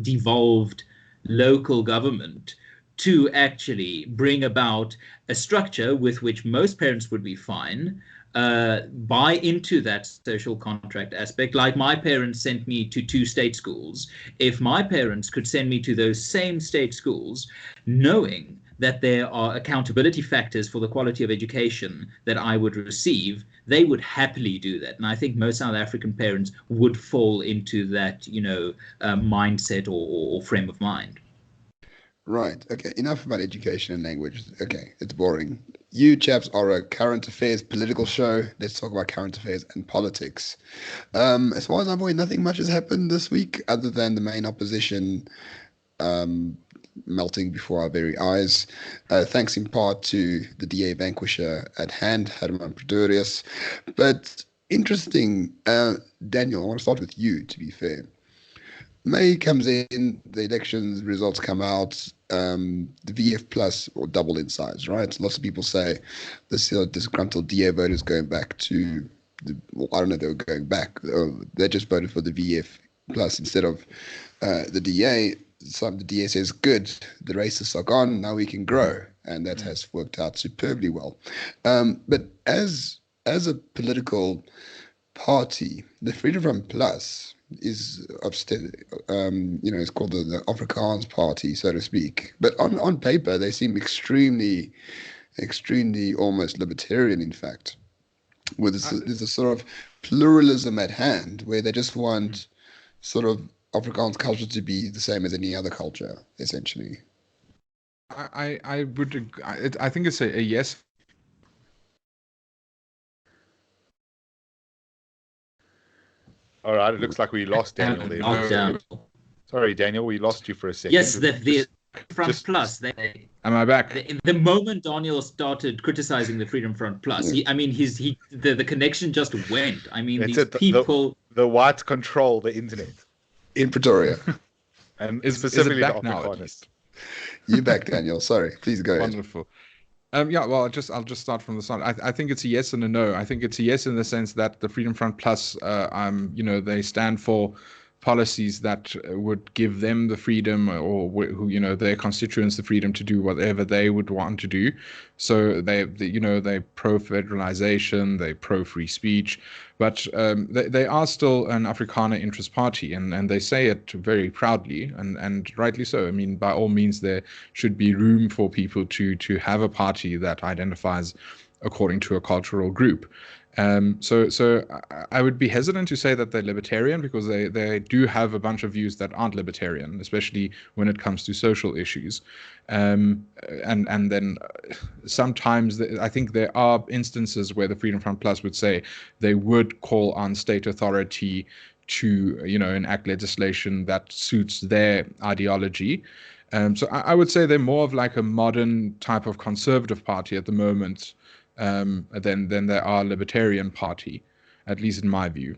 devolved local government to actually bring about a structure with which most parents would be fine, buy into that social contract aspect. Like my parents sent me to 2 state schools. If my parents could send me to those same state schools, knowing that there are accountability factors for the quality of education that I would receive, they would happily do that. And I think most South African parents would fall into that, mindset or frame of mind. Right. Okay. Enough about education and language. Okay. It's boring. You chaps are a current affairs political show. Let's talk about current affairs and politics. As far as I'm aware, nothing much has happened this week other than the main opposition melting before our very eyes. Thanks in part to the DA vanquisher at hand, Hermann Pretorius. But interesting, Daniel, I want to start with you, to be fair. May comes in, the elections results come out, the VF plus or double in size, right? Lots of people say this disgruntled DA voters going back to, I don't know if they were going back, they just voted for the VF plus instead of the DA. The DA says, good, the racists are gone, now we can grow. And that has worked out superbly well. But as a political party, the Freedom Front Plus is it's called the Afrikaans party, so to speak. But on paper, they seem extremely almost libertarian, in fact. There's a sort of pluralism at hand where they just want sort of Afrikaans culture to be the same as any other culture, essentially. I would. I think it's a yes. All right, it looks like we lost Daniel there. Sorry, Daniel, we lost you for a second. Yes, the Front Plus. Am I back? The moment Daniel started criticizing the Freedom Front Plus, the connection just went. I mean, people. The whites control the internet in Pretoria, and specifically is it back the now, Afrikaners. You're back, Daniel. Sorry, please go ahead. Wonderful. Well, I'll just start from the start. I think it's a yes and a no. I think it's a yes in the sense that the Freedom Front Plus, they stand for policies that would give them the freedom, or their constituents the freedom to do whatever they would want to do. So they pro federalization, they pro free speech, but they are still an Afrikaner interest party, and they say it very proudly, and rightly so. I mean, by all means, there should be room for people to have a party that identifies according to a cultural group. So I would be hesitant to say that they're libertarian, because they do have a bunch of views that aren't libertarian, especially when it comes to social issues. And then sometimes I think there are instances where the Freedom Front Plus would say they would call on state authority to enact legislation that suits their ideology. So I would say they're more of like a modern type of conservative party at the moment, than they are a libertarian party, at least in my view.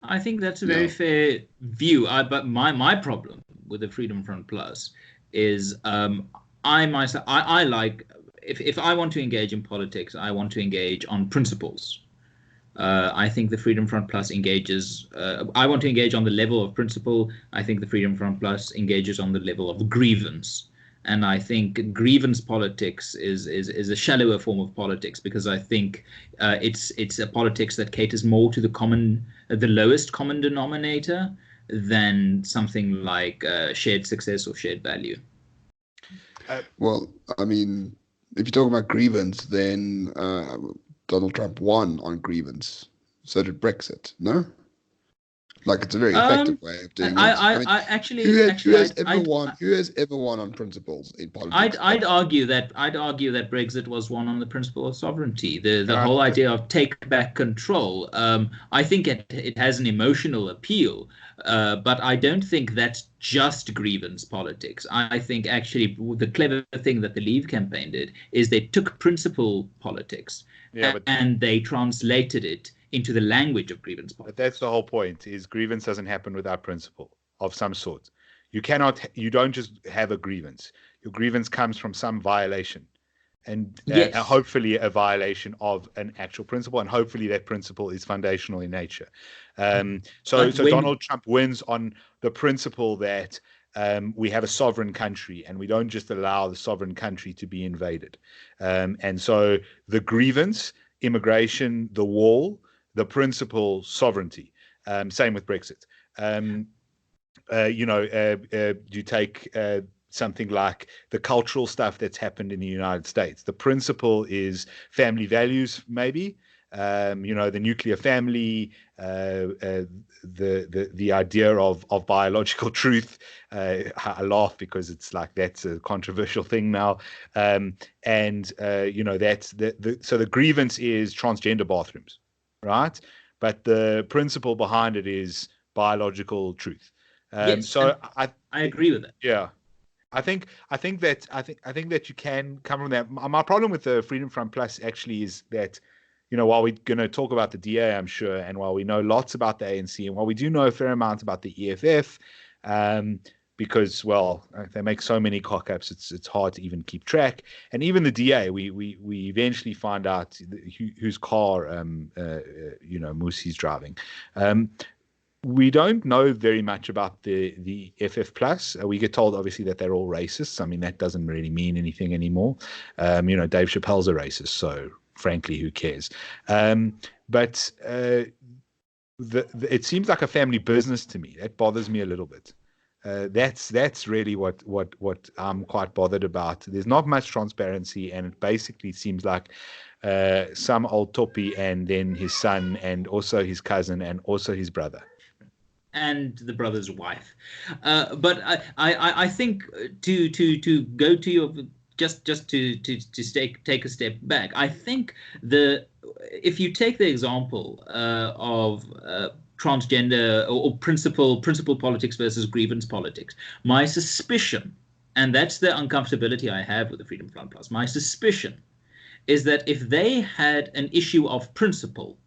I think that's a very fair view. But my problem with the Freedom Front Plus is I myself, I like, if I want to engage in politics, I want to engage on principles. I think the Freedom Front Plus engages, I want to engage on the level of principle. I think the Freedom Front Plus engages on the level of grievance. And I think grievance politics is a shallower form of politics, because I think it's a politics that caters more to the lowest common denominator than something like shared success or shared value. Well, I mean, if you're talking about grievance, then Donald Trump won on grievance. So did Brexit, no? Like, it's a very effective way of doing it. Who has ever won on principles in politics? I'd argue that Brexit was won on the principle of sovereignty. The whole idea of take back control. I think it has an emotional appeal, but I don't think that's just grievance politics. I think actually the clever thing that the Leave campaign did is they took principle politics and they translated it into the language of grievance politics. But that's the whole point, is grievance doesn't happen without principle of some sort. You don't just have a grievance. Your grievance comes from some violation. And hopefully a violation of an actual principle, and hopefully that principle is foundational in nature. So Donald Trump wins on the principle that we have a sovereign country and we don't just allow the sovereign country to be invaded. And so the grievance, immigration, the wall, the principle, sovereignty. Same with Brexit. You take something like the cultural stuff that's happened in the United States. The principle is family values, maybe, the nuclear family, the idea of biological truth. I laugh because it's like that's a controversial thing now. That's so the grievance is transgender bathrooms, right? But the principle behind it is biological truth. So I agree with it. Yeah. I think that you can come from that. My problem with the Freedom Front Plus actually is that, while we're going to talk about the DA, I'm sure, and while we know lots about the ANC, and while we do know a fair amount about the EFF, because, well, they make so many cock-ups, it's hard to even keep track. And even the DA, we eventually find out whose car, Musi's driving. We don't know very much about the FF Plus. We get told, obviously, that they're all racists. I mean, that doesn't really mean anything anymore. Dave Chappelle's a racist, so frankly, who cares? But it seems like a family business to me. That bothers me a little bit. That's really what I'm quite bothered about. There's not much transparency, and it basically seems like some old toppy and then his son and also his cousin and also his brother. And the brother's wife, but I think to go to your just to take a step back. I think if you take the example of transgender or principle politics versus grievance politics, my suspicion, and that's the uncomfortability I have with the Freedom Front Plus, my suspicion is that if they had an issue of principle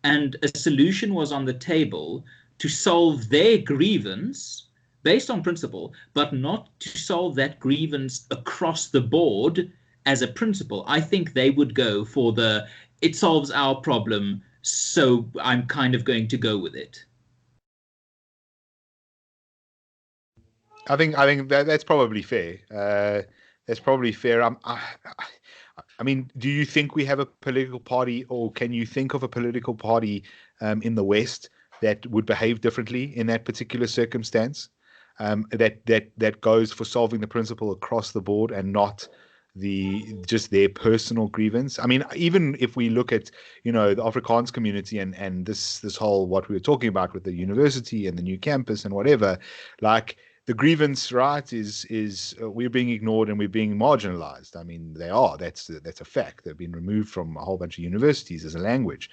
and a solution was on the table to solve their grievance based on principle, but not to solve that grievance across the board as a principle, I think they would go for it solves our problem, so I'm kind of going to go with it. I think that's probably fair. That's probably fair. I mean, do you think we have a political party, or can you think of a political party in the West that would behave differently in that particular circumstance, that goes for solving the principle across the board and not just their personal grievance? I mean, even if we look at the Afrikaans community and this whole what we were talking about with the university and the new campus and whatever, like the grievance, right, is we're being ignored and we're being marginalized. I mean, they are. That's a fact. They've been removed from a whole bunch of universities as a language.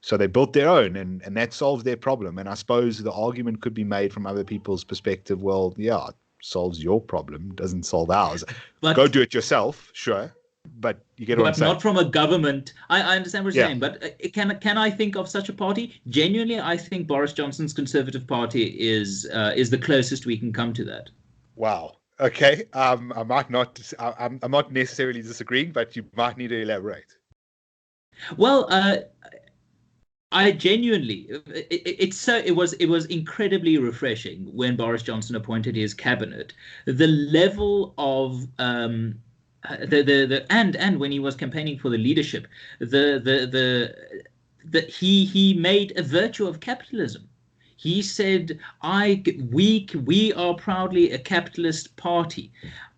So they built their own, and that solves their problem. And I suppose the argument could be made from other people's perspective, well, yeah, it solves your problem, doesn't solve ours. But go do it yourself, sure. But you get what I'm saying. But not from a government. I understand what you're saying, but can I think of such a party? Genuinely, I think Boris Johnson's Conservative Party is the closest we can come to that. Wow. Okay. I'm not necessarily disagreeing, but you might need to elaborate. Well, I genuinely, it was incredibly refreshing when Boris Johnson appointed his cabinet. The level of and when he was campaigning for the leadership, he made a virtue of capitalism. He said, we are proudly a capitalist party.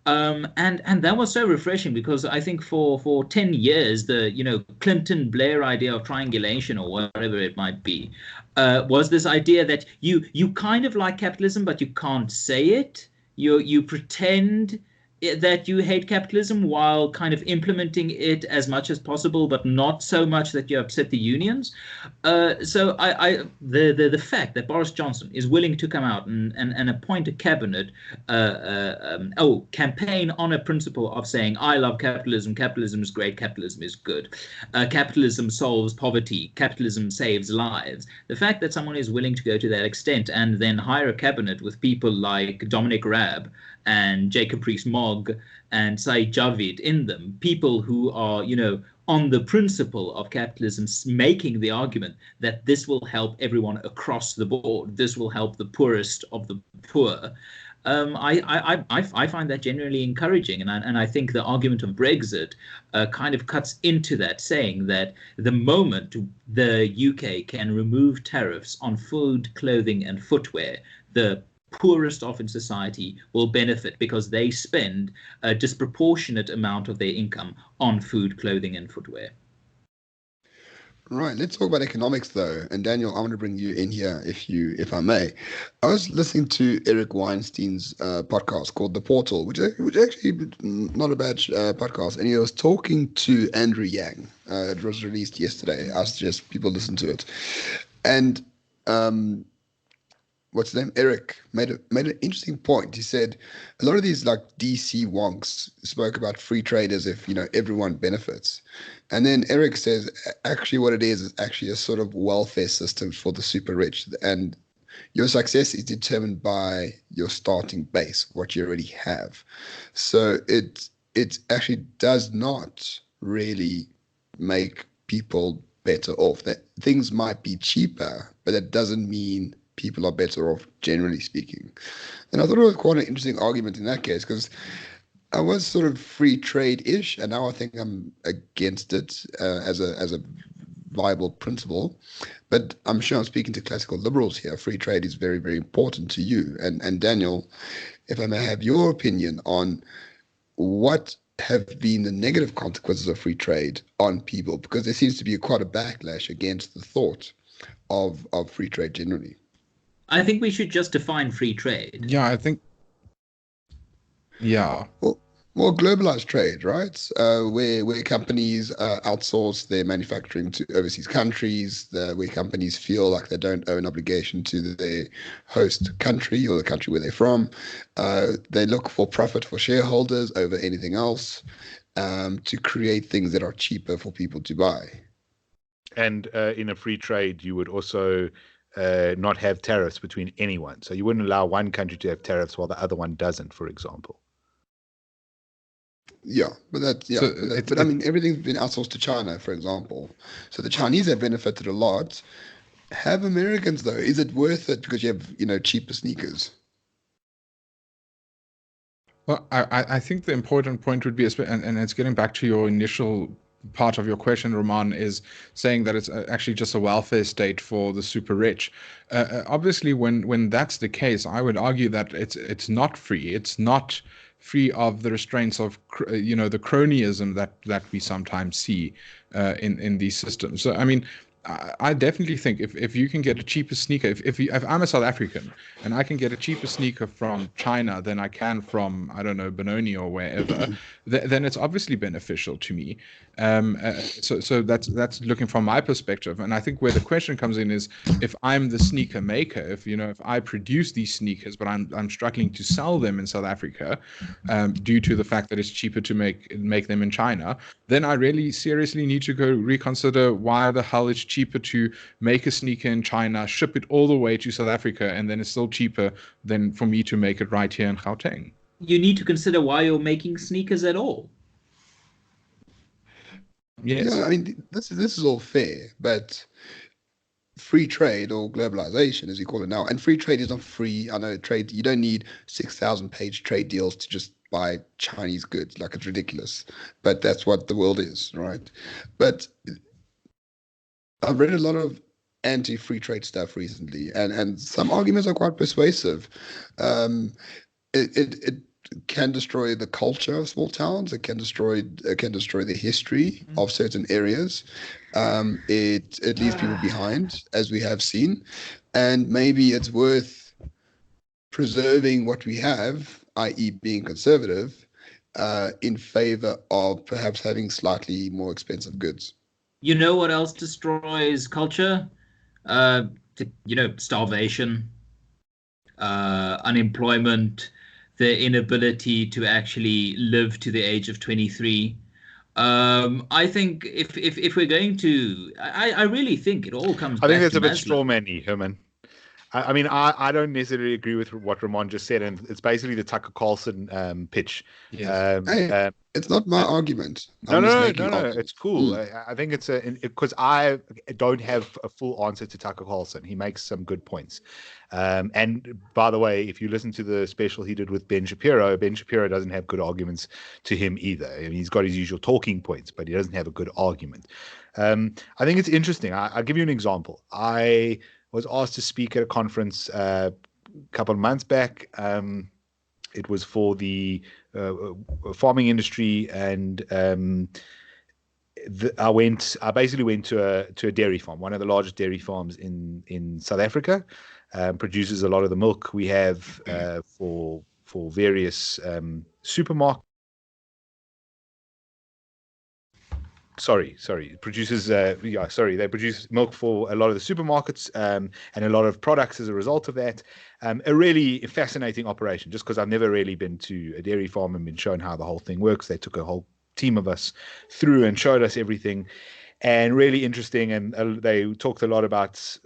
And that was so refreshing, because I think for 10 years, the Clinton Blair idea of triangulation, or whatever it might be, was this idea that you kind of like capitalism, but you can't say it. You pretend that you hate capitalism while kind of implementing it as much as possible, but not so much that you upset the unions. So the fact that Boris Johnson is willing to come out and appoint a cabinet, campaign on a principle of saying, I love capitalism, capitalism is great, capitalism is good, capitalism solves poverty, capitalism saves lives. The fact that someone is willing to go to that extent and then hire a cabinet with people like Dominic Raab and Jacob Rees-Mogg and Saeed Javid in them, people who are, on the principle of capitalism, making the argument that this will help everyone across the board, this will help the poorest of the poor. I find that generally encouraging, and I think the argument of Brexit kind of cuts into that, saying that the moment the UK can remove tariffs on food, clothing, and footwear, the poorest off in society will benefit because they spend a disproportionate amount of their income on food, clothing, and footwear. Right. Let's talk about economics, though. And Daniel, I want to bring you in here, if I may. I was listening to Eric Weinstein's podcast called The Portal, which actually not a bad podcast. And he was talking to Andrew Yang. It was released yesterday. I suggest people listen to it. And what's his name? Eric made an interesting point. He said a lot of these like DC wonks spoke about free trade as if, everyone benefits. And then Eric says actually what it is actually a sort of welfare system for the super rich. And your success is determined by your starting base, what you already have. So it actually does not really make people better off. That things might be cheaper, but that doesn't mean people are better off, generally speaking. And I thought it was quite an interesting argument in that case, because I was sort of free trade-ish, and now I think I'm against it as a viable principle. But I'm sure I'm speaking to classical liberals here. Free trade is very, very important to you. And Daniel, if I may have your opinion on what have been the negative consequences of free trade on people, because there seems to be quite a backlash against the thought of free trade generally. I think we should just define free trade. Yeah, I think. Yeah. Well, more globalized trade, right? Where companies outsource their manufacturing to overseas countries, where companies feel like they don't owe an obligation to their host country or the country where they're from. They look for profit for shareholders over anything else, to create things that are cheaper for people to buy. And in a free trade, you would also not have tariffs between anyone. So you wouldn't allow one country to have tariffs while the other one doesn't, for example. Yeah, but I mean, everything's been outsourced to China, for example. So the Chinese have benefited a lot. Have Americans, though? Is it worth it because you have, cheaper sneakers? Well, I think the important point would be, and it's getting back to your initial part of your question, Roman, is saying that it's actually just a welfare state for the super rich. Obviously, when that's the case, I would argue that it's not free. It's not free of the restraints of the cronyism that we sometimes see in these systems. So I mean, I definitely think if you can get a cheaper sneaker, if I'm a South African and I can get a cheaper sneaker from China than I can from, I don't know, Benoni or wherever, then it's obviously beneficial to me. So that's looking from my perspective. And I think where the question comes in is, if I'm the sneaker maker, if I produce these sneakers, but I'm struggling to sell them in South Africa due to the fact that it's cheaper to make them in China, then I really seriously need to go reconsider why the hell it's cheaper to make a sneaker in China, ship it all the way to South Africa, and then it's still cheaper than for me to make it right here in Gauteng. You need to consider why you're making sneakers at all. Yes. Yeah, I mean, this is all fair, but free trade or globalization, as you call it now, and free trade is not free. I know trade, you don't need 6,000-page trade deals to just buy Chinese goods. Like, it's ridiculous, but that's what the world is, right? But I've read a lot of anti-free trade stuff recently, and some arguments are quite persuasive. It can destroy the culture of small towns. It can destroy the history of certain areas. It leaves people behind, as we have seen, and maybe it's worth preserving what we have, i.e., being conservative, in favor of perhaps having slightly more expensive goods. You know what else destroys culture? Starvation, unemployment, the inability to actually live to the age of 23. I think if we're going to, I really think it all comes back to I think that's a bit Maslow. strawmanny, Herman. I mean, I don't necessarily agree with what Ramon just said, and it's basically the Tucker Carlson pitch. Yes. Hey, it's not my argument. No, I'm just no, making no, arguments. it's cool. I think it's because I don't have a full answer to Tucker Carlson. He makes some good points. And by the way, if you listen to the special he did with Ben Shapiro doesn't have good arguments to him either. I mean, he's got his usual talking points, but he doesn't have a good argument. I think it's interesting. I'll give you an example. I was asked to speak at a conference a couple of months back. It was for the farming industry, and I basically went to a dairy farm, one of the largest dairy farms in South Africa. Produces a lot of the milk we have for various supermarkets. Sorry. Produces, they produce milk for a lot of the supermarkets and a lot of products as a result of that. A really fascinating operation, just because I've never really been to a dairy farm and been shown how the whole thing works. They took a whole team of us through and showed us everything, and really interesting. And they talked a lot about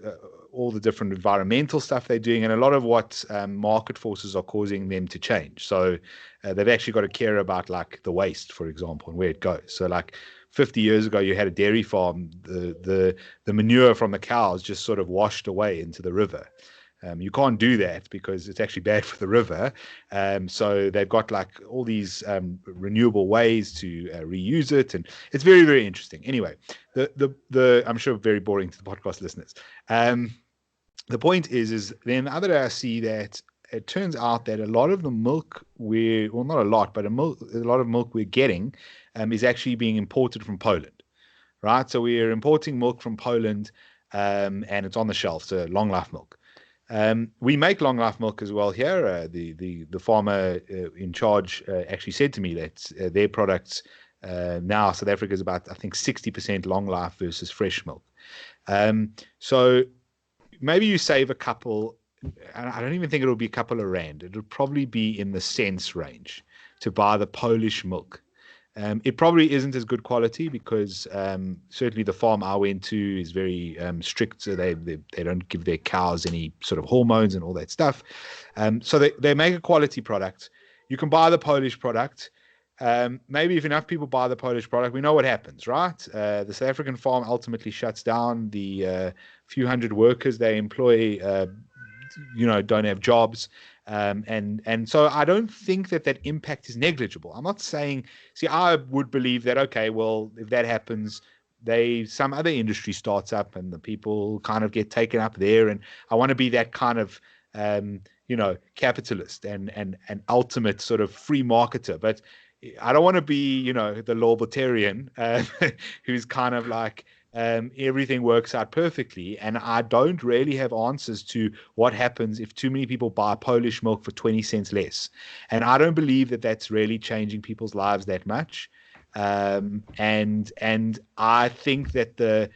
all the different environmental stuff they're doing, and a lot of what market forces are causing them to change. So they've actually got to care about like the waste, for example, and where it goes. So like 50 years ago, you had a dairy farm, the manure from the cows just sort of washed away into the river. You can't do that because it's actually bad for the river. So they've got like all these renewable ways to reuse it, and it's very, very interesting. Anyway, the I'm sure very boring to the podcast listeners. The point is then the other day I see that it turns out that a lot of the milk not a lot, but a lot of milk we're getting is actually being imported from Poland, right? So we are importing milk from Poland, and it's on the shelf, so long life milk. We make long life milk as well here. The farmer in charge actually said to me that their products now South Africa is about, I think, 60% long life versus fresh milk. So maybe you save a couple. I don't even think it'll be a couple of rand. It'll probably be in the cents range to buy the Polish milk. It probably isn't as good quality because certainly the farm I went to is very strict. So they don't give their cows any sort of hormones and all that stuff. So they make a quality product. You can buy the Polish product. Maybe if enough people buy the Polish product, we know what happens, right? The South African farm ultimately shuts down. The few hundred workers they employ don't have jobs. And so I don't think that impact is negligible. I'm not saying, I would believe that, okay, well, if that happens, some other industry starts up and the people kind of get taken up there. And I want to be that kind of, capitalist and ultimate sort of free marketer. But I don't want to be, the libertarian who's kind of like, everything works out perfectly, and I don't really have answers to what happens if too many people buy Polish milk for 20 cents less. And I don't believe that that's really changing people's lives that much. And I think that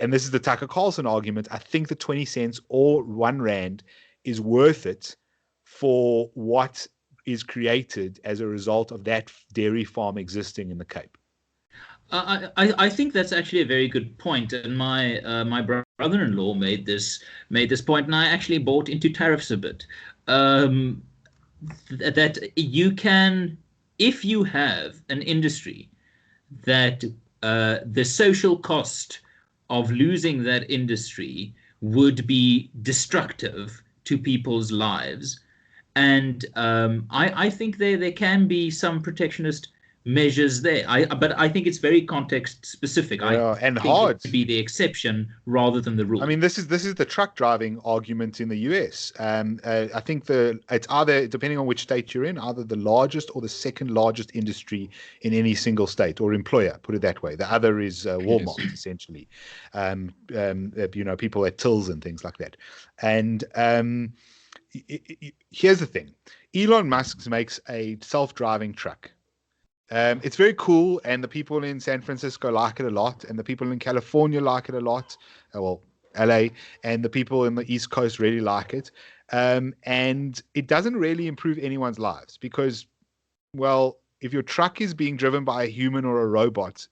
and this is the Tucker Carlson argument, I think the 20 cents or 1 rand is worth it for what is created as a result of that dairy farm existing in the Cape. I think that's actually a very good point, and my brother-in-law made this point, and I actually bought into tariffs a bit. That you can, if you have an industry that the social cost of losing that industry would be destructive to people's lives, and I think there can be some protectionist measures there. But I think it's very context specific. Yeah, and think hard to be the exception rather than the rule. I mean, this is the truck driving argument in the US. I think it's either, depending on which state you're in, either the largest or the second largest industry in any single state, or employer, put it that way. The other is Walmart, essentially. People at tills and things like that. And here's the thing: Elon Musk makes a self-driving truck. It's very cool, and the people in San Francisco like it a lot, and the people in California like it a lot. Well, LA, and the people in the East Coast really like it. And it doesn't really improve anyone's lives because, well, if your truck is being driven by a human or a robot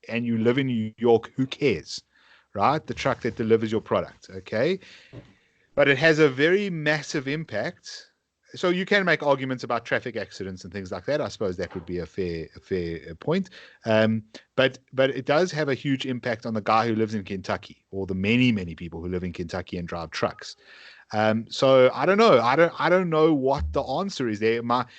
and you live in New York, who cares, right? The truck that delivers your product, okay? But it has a very massive impact. So you can make arguments about traffic accidents and things like that. I suppose that would be a fair point. But it does have a huge impact on the guy who lives in Kentucky, or the many people who live in Kentucky and drive trucks. So I don't know. I don't know what the answer is there. My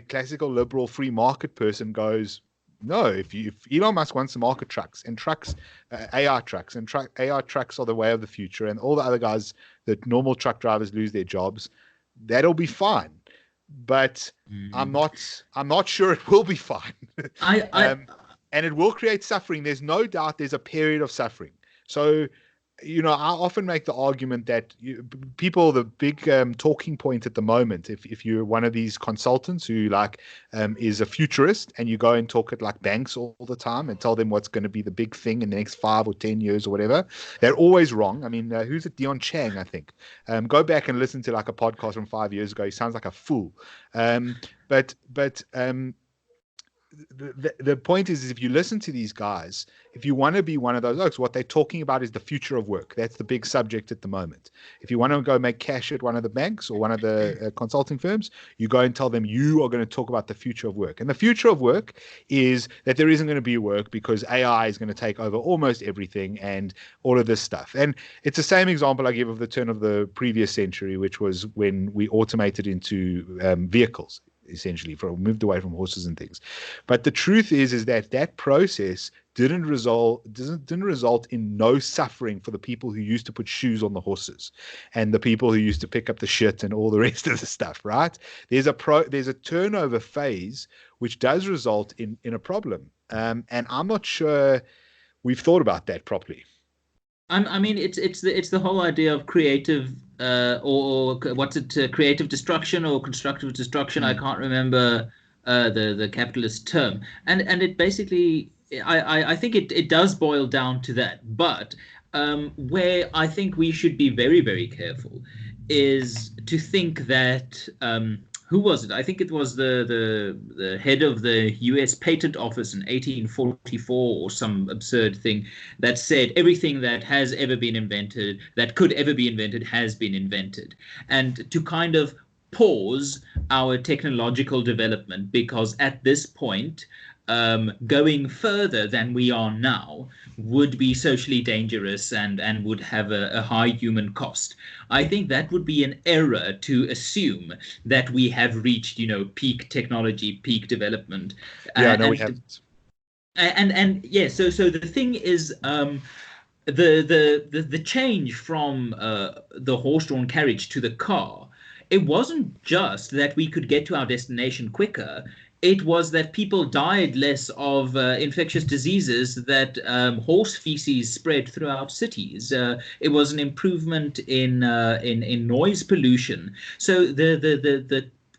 classical liberal free market person goes, no. If Elon Musk wants to market trucks and AI trucks and AI trucks are the way of the future, and all the other guys, the normal truck drivers, lose their jobs, that'll be fine. But I'm not sure it will be fine. And it will create suffering. There's no doubt. There's a period of suffering. So, I often make the argument that the big talking point at the moment, if you're one of these consultants who is a futurist and you go and talk at banks all the time and tell them what's going to be the big thing in the next 5 or 10 years or whatever, they're always wrong. I mean, who's it? Dion Chang, I think. Go back and listen to a podcast from 5 years ago. He sounds like a fool. But the point is if you listen to these guys, if you want to be one of those oaks, what they're talking about is the future of work. That's the big subject at the moment. If you want to go make cash at one of the banks or one of the consulting firms, you go and tell them you are going to talk about the future of work. And the future of work is that there isn't going to be work because AI is going to take over almost everything and all of this stuff. And it's the same example I give of the turn of the previous century, which was when we automated into vehicles. Essentially, moved away from horses and things. But the truth is that process didn't result in no suffering for the people who used to put shoes on the horses and the people who used to pick up the shit and all the rest of the stuff, right? There's a turnover phase which does result in a problem. And I'm not sure we've thought about that properly. I mean, it's the whole idea of creative or what's it? Creative destruction or constructive destruction. I can't remember the capitalist term. And it basically, I think it does boil down to that. But where I think we should be very, very careful is to think that. Who was it? I think it was the head of the U.S. Patent Office in 1844 or some absurd thing that said everything that has ever been invented, that could ever be invented, has been invented. And to kind of pause our technological development, because at this point, going further than we are now would be socially dangerous and would have a high human cost. I think that would be an error to assume that we have reached, peak technology, peak development. Yeah, no, we haven't. And yeah, so the thing is, the change from the horse-drawn carriage to the car, it wasn't just that we could get to our destination quicker. It was that people died less of infectious diseases that horse feces spread throughout cities. It was an improvement in noise pollution. So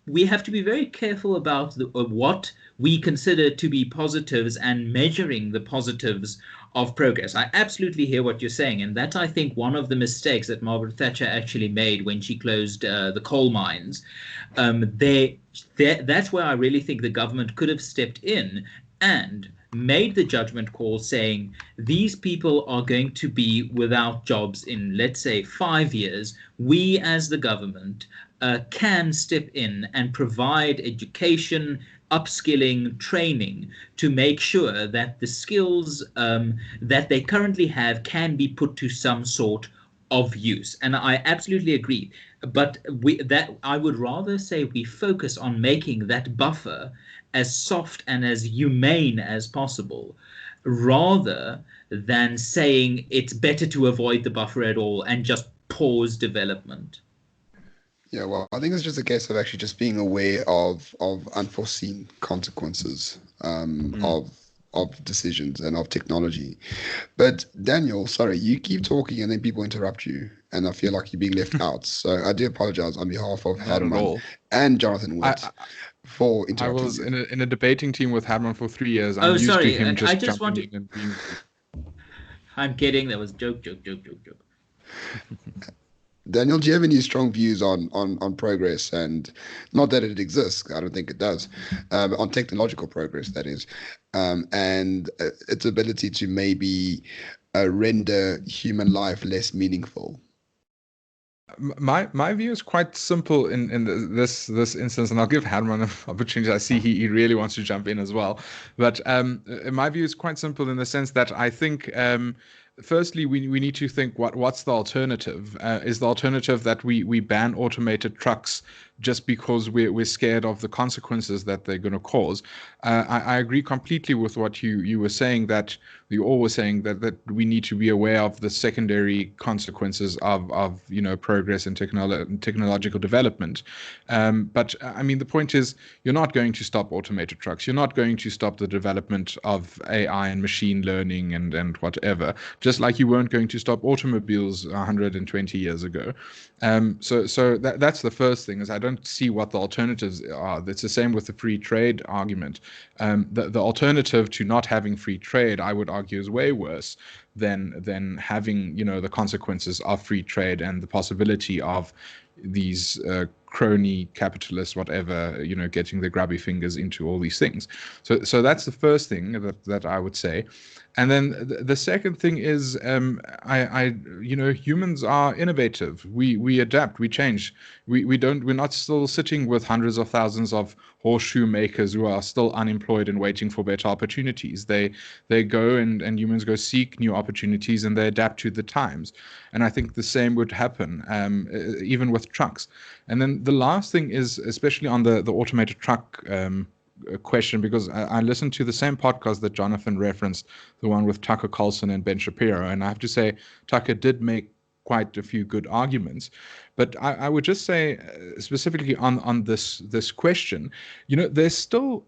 we have to be very careful about what we consider to be positives and measuring the positives of progress. I absolutely hear what you're saying, and that's, I think, one of the mistakes that Margaret Thatcher actually made when she closed the coal mines. That's where I really think the government could have stepped in and made the judgment call saying these people are going to be without jobs in, let's say, 5 years. We as the government can step in and provide education, upskilling, training to make sure that the skills that they currently have can be put to some sort of use. And I absolutely agree. But I would rather say we focus on making that buffer as soft and as humane as possible, rather than saying it's better to avoid the buffer at all and just pause development. Yeah, well, I think it's just a case of actually just being aware of unforeseen consequences of decisions and of technology. But Daniel, sorry, you keep talking and then people interrupt you, and I feel like you're being left out. So I do apologize on behalf of Hermann and Jonathan Witt. for I interrupting was you. in a debating team with Hermann for 3 years. I'm Oh, used sorry. to him I just just want jumping to. in and being. I'm kidding. That was joke. Daniel, do you have any strong views on progress? And not that it exists, I don't think it does, on technological progress, that is, and its ability to maybe render human life less meaningful? My view is quite simple this instance, and I'll give Herman an opportunity. I see he really wants to jump in as well, but my view is quite simple in the sense that I think firstly we need to think what's the alternative. Is the alternative that we ban automated trucks just because we're scared of the consequences that they're going to cause? I agree completely with what you were saying, that you all were saying that we need to be aware of the secondary consequences of progress in technological development. But I mean, the point is, you're not going to stop automated trucks. You're not going to stop the development of AI and machine learning and whatever, just like you weren't going to stop automobiles 120 years ago. So that's the first thing, is I don't see what the alternatives are. It's the same with the free trade argument. The alternative to not having free trade, I would argue, is way worse than having the consequences of free trade and the possibility of these crony capitalists, whatever, getting their grubby fingers into all these things. So that's the first thing that I would say. And then the second thing is, humans are innovative. We adapt, we change. We're not still sitting with hundreds of thousands of horseshoe makers who are still unemployed and waiting for better opportunities. They go and humans go seek new opportunities, and they adapt to the times. And I think the same would happen, even with trucks. And then the last thing is, especially on the automated truck question, because I listened to the same podcast that Jonathan referenced, the one with Tucker Carlson and Ben Shapiro, and I have to say Tucker did make quite a few good arguments. But I would just say, specifically on this question, there's still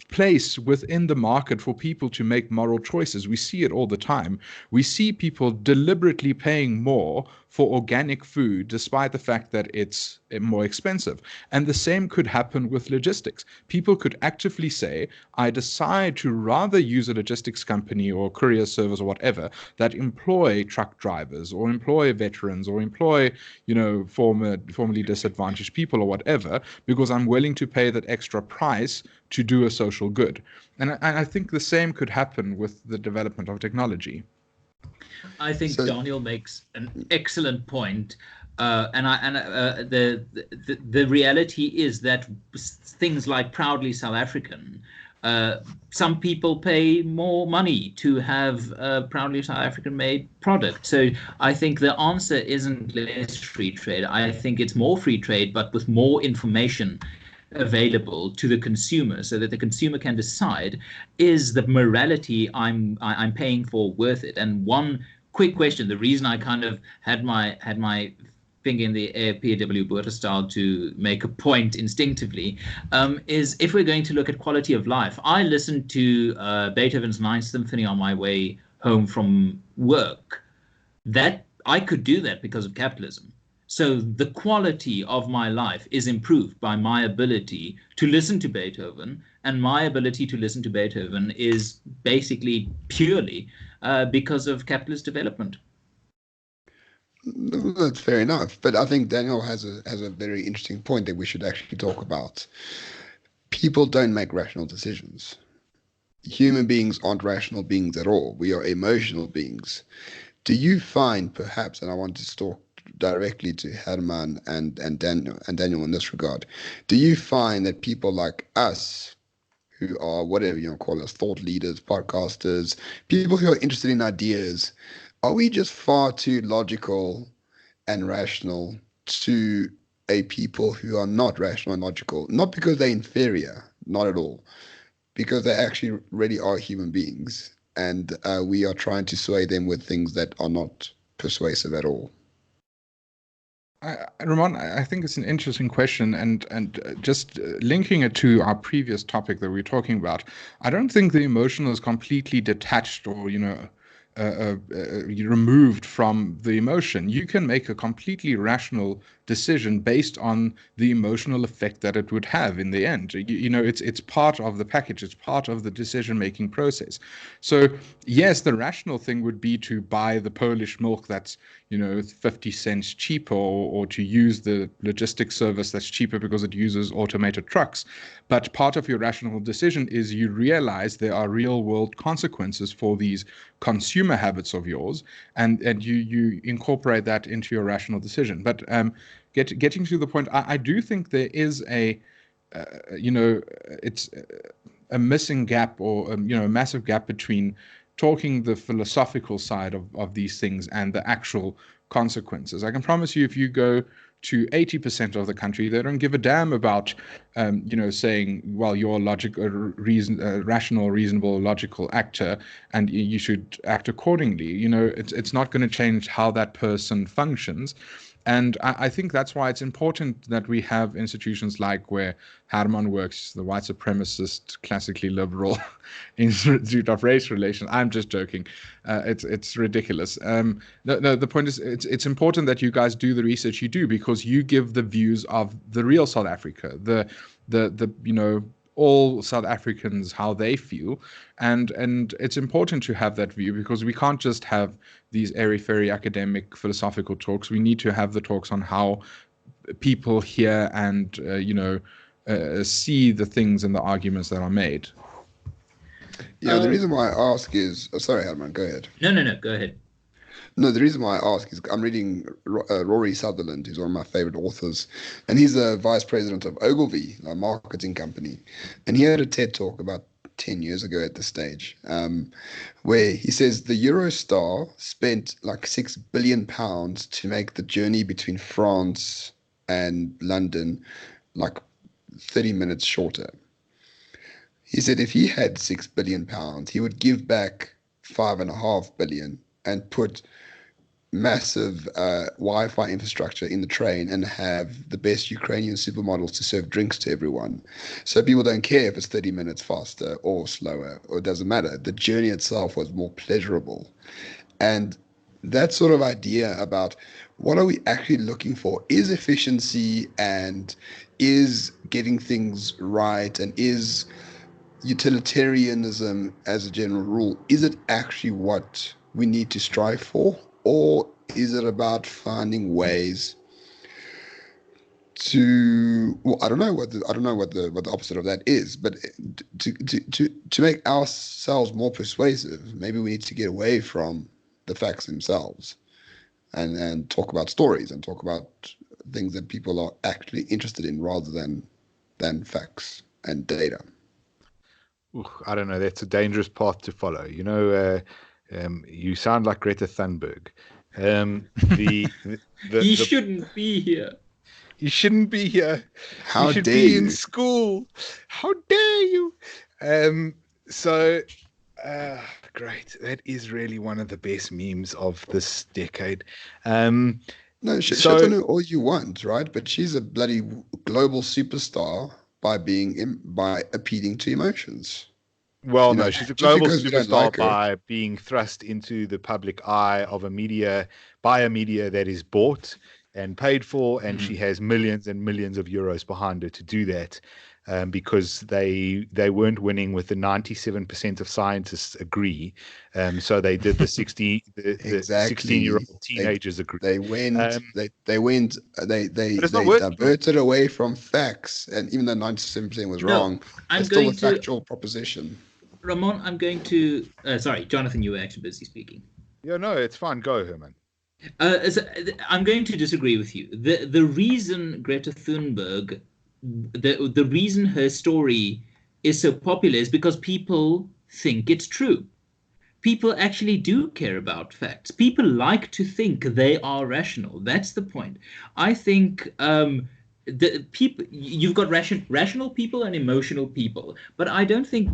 place within the market for people to make moral choices. We see it all the time. We see people deliberately paying more for organic food despite the fact that it's more expensive. And the same could happen with logistics. People could actively say, I decide to rather use a logistics company or courier service or whatever that employ truck drivers or employ veterans or employ, formerly disadvantaged people or whatever, because I'm willing to pay that extra price to do a social good. And I think the same could happen with the development of technology. I think Daniel makes an excellent point, the reality is that things like Proudly South African, some people pay more money to have a Proudly South African made product. So I think the answer isn't less free trade. I think it's more free trade, but with more information available to the consumer, so that the consumer can decide, is the morality I'm paying for worth it? And one quick question, the reason I kind of had my finger in the air PW Botha style to make a point instinctively, is if we're going to look at quality of life. I listened to Beethoven's Ninth Symphony on my way home from work. That I could do that because of capitalism. So the quality of my life is improved by my ability to listen to Beethoven, and my ability to listen to Beethoven is basically purely because of capitalist development. That's fair enough, but I think Daniel has a very interesting point that we should actually talk about. People don't make rational decisions. Human beings aren't rational beings at all. We are emotional beings. Do you find, perhaps, and I want to talk directly to Hermann and Daniel in this regard, do you find that people like us, who are whatever you want to call us, thought leaders, podcasters, people who are interested in ideas, are we just far too logical and rational to a people who are not rational and logical? Not because they're inferior, not at all, because they actually really are human beings, and we are trying to sway them with things that are not persuasive at all. Ramon, I think it's an interesting question, and just linking it to our previous topic that we were talking about, I don't think the emotional is completely detached or removed from the emotion. You can make a completely rational decision based on the emotional effect that it would have in the end. It's part of the package. It's part of the decision-making process. So yes, the rational thing would be to buy the Polish milk that's 50 cents cheaper, or to use the logistics service that's cheaper because it uses automated trucks. But part of your rational decision is you realize there are real-world consequences for these consumer habits of yours, and you incorporate that into your rational decision. But getting to the point, I do think there is it's a missing gap, or a massive gap between talking the philosophical side of these things and the actual consequences. I can promise you, if you go to 80% of the country, they don't give a damn about, saying, well, you're a rational, reasonable, logical actor, and you should act accordingly. It's not going to change how that person functions. And I think that's why it's important that we have institutions like where Hermann works, the white supremacist, classically liberal Institute of Race Relations. I'm just joking. It's ridiculous. The point is, it's important that you guys do the research you do, because you give the views of the real South Africa, the all South Africans, how they feel, and it's important to have that view, because we can't just have these airy-fairy academic philosophical talks. We need to have the talks on how people hear and see the things and the arguments that are made. Yeah, the reason why I ask is, sorry, Herman, go ahead. No, go ahead. No, the reason why I ask is I'm reading Rory Sutherland, who's one of my favorite authors, and he's the vice president of Ogilvy, a marketing company. And he had a TED talk about 10 years ago at this stage, where he says the Eurostar spent like £6 billion to make the journey between France and London like 30 minutes shorter. He said if he had £6 billion, he would give back $5.5 billion and put massive Wi-Fi infrastructure in the train and have the best Ukrainian supermodels to serve drinks to everyone. So people don't care if it's 30 minutes faster or slower, or it doesn't matter. The journey itself was more pleasurable. And that sort of idea about what are we actually looking for? Is efficiency and is getting things right, and is utilitarianism as a general rule, is it actually what we need to strive for? Or is it about finding ways to, well, I don't know what the opposite of that is, but to make ourselves more persuasive, maybe we need to get away from the facts themselves and talk about stories and talk about things that people are actually interested in rather than facts and data. I don't know. That's a dangerous path to follow. You sound like Greta Thunberg. He shouldn't be here. You shouldn't be here. How you should dare be you? in school. How dare you? Great. That is really one of the best memes of this decade. No, shit on her all you want, right? But she's a bloody global superstar by appealing to emotions. Well, no, she's a global superstar by being thrust into the public eye of a media that is bought and paid for, and she has millions and millions of euros behind her to do that, because they weren't winning with the 97% of scientists agree, so they did the 16-year-old teenagers agree. They diverted away from facts, and even though 97% was wrong, it's still a factual proposition. Ramon, I'm going to sorry, Jonathan, you were actually busy speaking. Yeah, no, it's fine. Go, Herman. I'm going to disagree with you. The reason Greta Thunberg, the reason her story is so popular is because people think it's true. People actually do care about facts. People like to think they are rational. That's the point. I think the people, you've got rational people and emotional people, but I don't think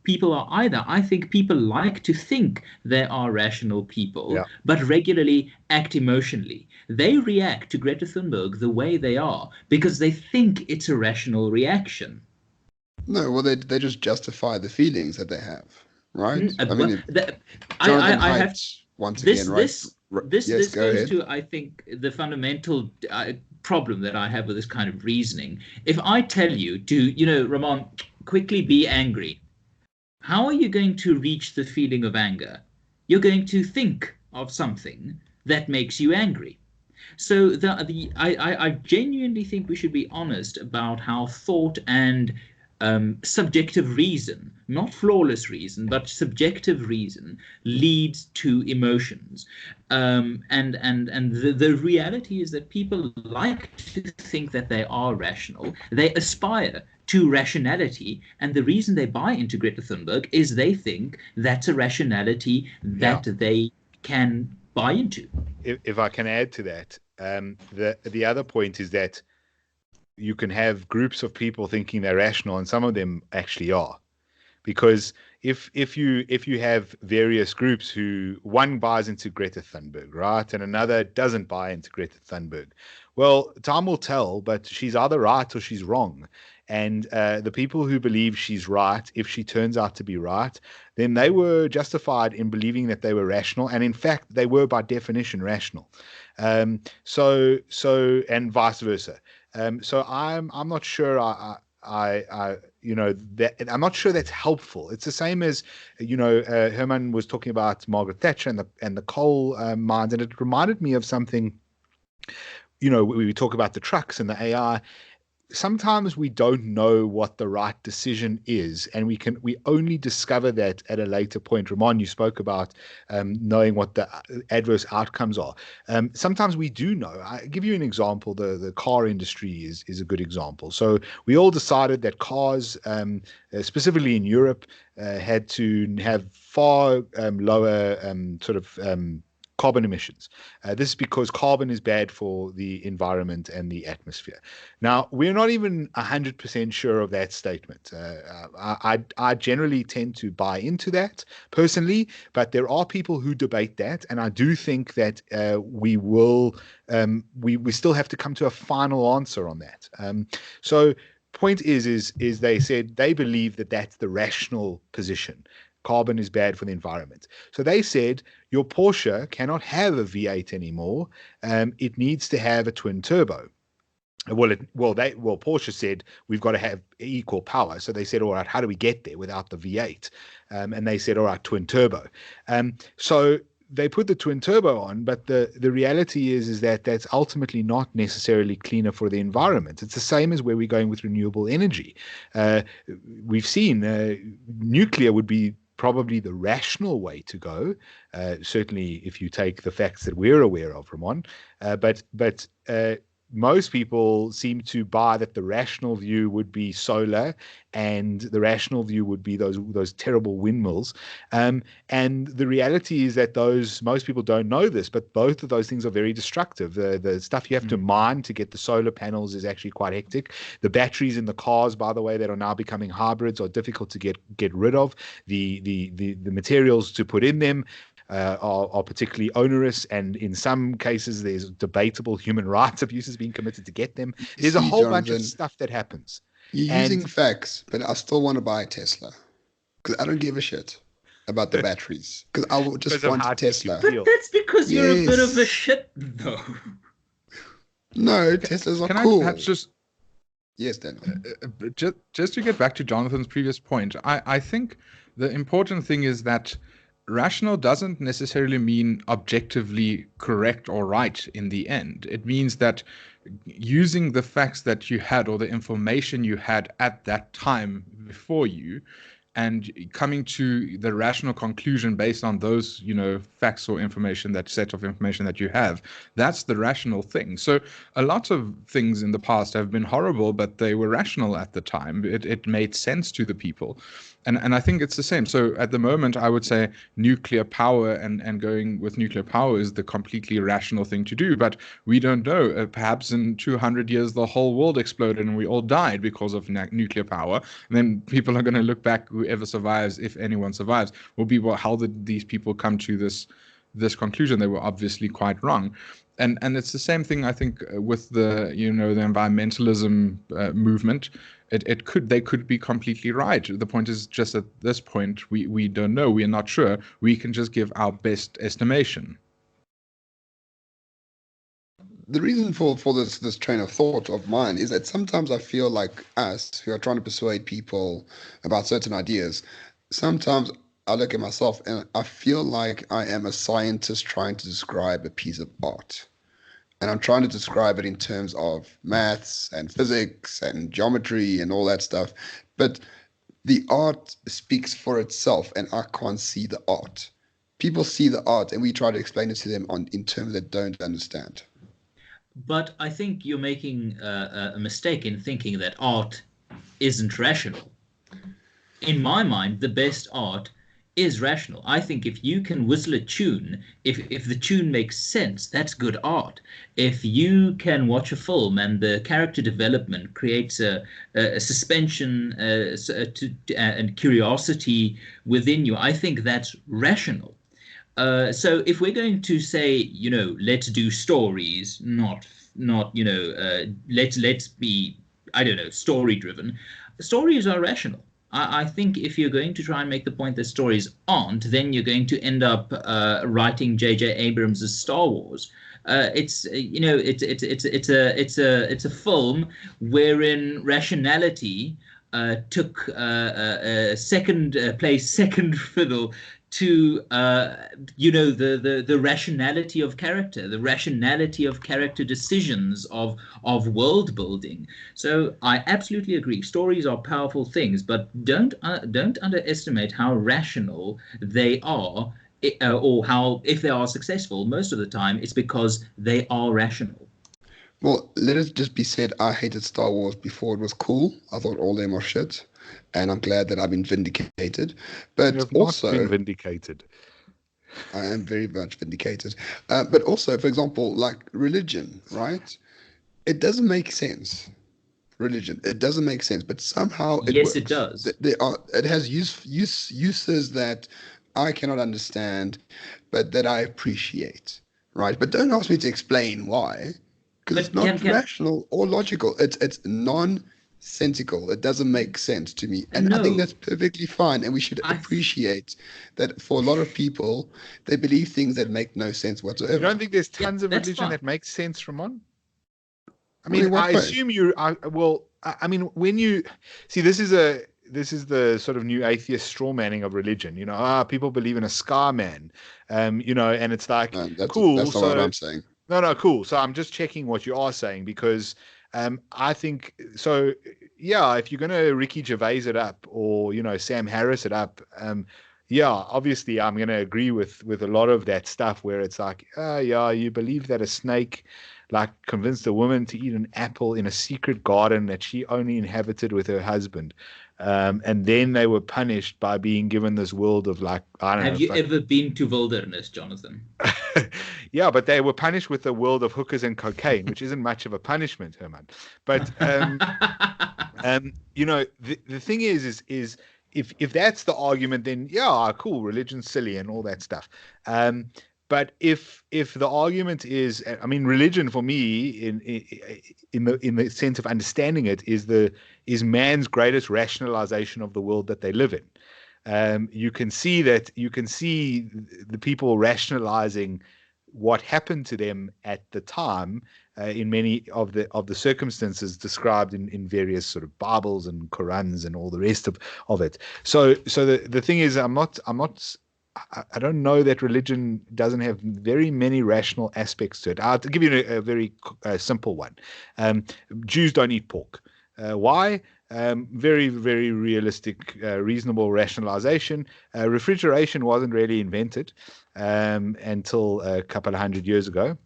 people are either. I think people like to think they are rational people, but regularly act emotionally. They react to Greta Thunberg the way they are because they think it's a rational reaction. No, well, they just justify the feelings that they have, right? I have once again, right? This go goes ahead. to, I think, the fundamental problem that I have with this kind of reasoning. If I tell you to, Ramon, quickly be angry, how are you going to reach the feeling of anger? You're going to think of something that makes you angry. So I genuinely think we should be honest about how thought and subjective reason, not flawless reason, but subjective reason leads to emotions. And the reality is that people like to think that they are rational. They aspire to rationality, and the reason they buy into Greta Thunberg is they think that's a rationality that they can buy into. If I can add to that, the other point is that you can have groups of people thinking they're rational, and some of them actually are, because if you have various groups who one buys into Greta Thunberg, right, and another doesn't buy into Greta Thunberg, well, time will tell, but she's either right or she's wrong. And the people who believe she's right, if she turns out to be right, then they were justified in believing that they were rational, and in fact, they were by definition rational. So and vice versa. So I'm not sure. That I'm not sure that's helpful. It's the same as Herman was talking about Margaret Thatcher and the coal mines, and it reminded me of something. We talk about the trucks and the AI. Sometimes we don't know what the right decision is, and we only discover that at a later point. Ramon, you spoke about knowing what the adverse outcomes are. Sometimes we do know. I give you an example. The car industry is a good example. So we all decided that cars, specifically in Europe, had to have far lower carbon emissions. This is because carbon is bad for the environment and the atmosphere. Now, we're not even 100% sure of that statement. I generally tend to buy into that personally, but there are people who debate that, and I do think that we still have to come to a final answer on that. So point is they said they believe that that's the rational position. Carbon is bad for the environment. So they said your Porsche cannot have a V8 anymore. It needs to have a twin turbo. Porsche said we've got to have equal power. So they said, all right, how do we get there without the V8? And they said, all right, twin turbo. So they put the twin turbo on, but the reality is that that's ultimately not necessarily cleaner for the environment. It's the same as where we're going with renewable energy. We've seen nuclear would be probably the rational way to go, certainly if you take the facts that we're aware of, Ramon. But most people seem to buy that the rational view would be solar, and the rational view would be those terrible windmills. And the reality is that most people don't know this, but both of those things are very destructive. The stuff you have to mine to get the solar panels is actually quite hectic. The batteries in the cars, by the way, that are now becoming hybrids are difficult to get rid of. The materials to put in them are particularly onerous, and in some cases there's debatable human rights abuses being committed to get them. There's a whole bunch of stuff that happens. You're using facts, but I still want to buy a Tesla because I don't give a shit about the batteries, because I will just want a Tesla. But that's because you're a bit of a shit, though. No, Teslas are Can cool. I perhaps just... Yes, Daniel. Just to get back to Jonathan's previous point, I think the important thing is that rational doesn't necessarily mean objectively correct or right in the end. It means that using the facts that you had or the information you had at that time before you, and coming to the rational conclusion based on those, facts or information, that set of information that you have, that's the rational thing. So a lot of things in the past have been horrible, but they were rational at the time. It made sense to the people. And I think it's the same. So at the moment, I would say nuclear power and going with nuclear power is the completely rational thing to do. But we don't know. Perhaps in 200 years, the whole world exploded and we all died because of nuclear power. And then people are going to look back, whoever survives, if anyone survives, will be, well, how did these people come to this conclusion? They were obviously quite wrong. And it's the same thing, I think, with the the environmentalism movement. They could be completely right. The point is just at this point we don't know. We are not sure. We can just give our best estimation. the reason for this train of thought of mine is that sometimes I feel like us who are trying to persuade people about certain ideas, sometimes I look at myself and I feel like I am a scientist trying to describe a piece of art. And I'm trying to describe it in terms of maths and physics and geometry and all that stuff. But the art speaks for itself, and I can't see the art. People see the art, and we try to explain it to them in terms that don't understand. But I think you're making a mistake in thinking that art isn't rational. In my mind, the best art is rational. I think if you can whistle a tune, if the tune makes sense, that's good art. If you can watch a film and the character development creates a suspension and curiosity within you, I think that's rational. So if we're going to say, let's do stories, not let's be, I don't know, story driven. Stories are rational. I think if you're going to try and make the point that stories aren't, then you're going to end up writing J.J. Abrams' Star Wars. It's a film wherein rationality took second fiddle to the rationality of character, the rationality of character decisions, of world building. So I absolutely agree. Stories are powerful things, but don't underestimate how rational they are, or how, if they are successful, most of the time it's because they are rational. Well, let it just be said, I hated Star Wars before it was cool. I thought all them are shit. And I'm glad that I've been vindicated. But You have also, not been vindicated. I am very much vindicated. But also, for example, like religion, right? It doesn't make sense. Religion, it doesn't make sense, but somehow it works. Yes, it does. It has uses that I cannot understand, but that I appreciate, right? But don't ask me to explain why, because it's not rational or logical. It's nonsensical. It doesn't make sense to me, and I think that's perfectly fine. And we should appreciate that. For a lot of people, they believe things that make no sense whatsoever. You don't think there's tons of religion that makes sense, Ramon? I mean, I assume you. I mean, when you see, this is the sort of new atheist straw manning of religion. People believe in a scar man, and it's like cool. That's not what I'm saying. No, cool. So I'm just checking what you are saying, because I think so. Yeah, if you're gonna Ricky Gervais it up, or Sam Harris it up, obviously I'm gonna agree with a lot of that stuff where it's like, you believe that a snake convinced a woman to eat an apple in a secret garden that she only inhabited with her husband. And then they were punished by being given this world of I don't know. Have you ever been to wilderness, Jonathan? Yeah, but they were punished with a world of hookers and cocaine, which isn't much of a punishment, Herman. But the thing is if that's the argument, then cool, religion's silly and all that stuff. But if the argument is, I mean, religion for me, in the sense of understanding it, is man's greatest rationalization of the world that they live in. You can see the people rationalizing what happened to them at the time in many of the circumstances described in various sort of Bibles and Qurans and all the rest of it. So the thing is, I don't know that religion doesn't have very many rational aspects to it. I'll give you a very simple one. Jews don't eat pork. Why? Very, very realistic, reasonable rationalization. Refrigeration wasn't really invented until a couple of hundred years ago.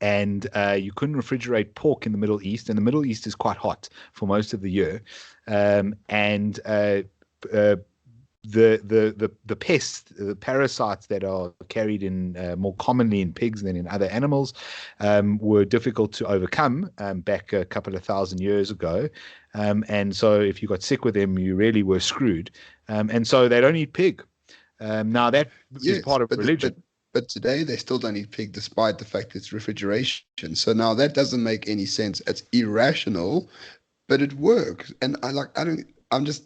And you couldn't refrigerate pork in the Middle East, and the Middle East is quite hot for most of the year. The pests, the parasites that are carried in more commonly in pigs than in other animals, were difficult to overcome back a couple of thousand years ago. And so if you got sick with them, you really were screwed. And so they don't eat pig. Now that is part of religion. But today they still don't eat pig, despite the fact it's refrigeration. So now that doesn't make any sense. It's irrational, but it works. And I'm just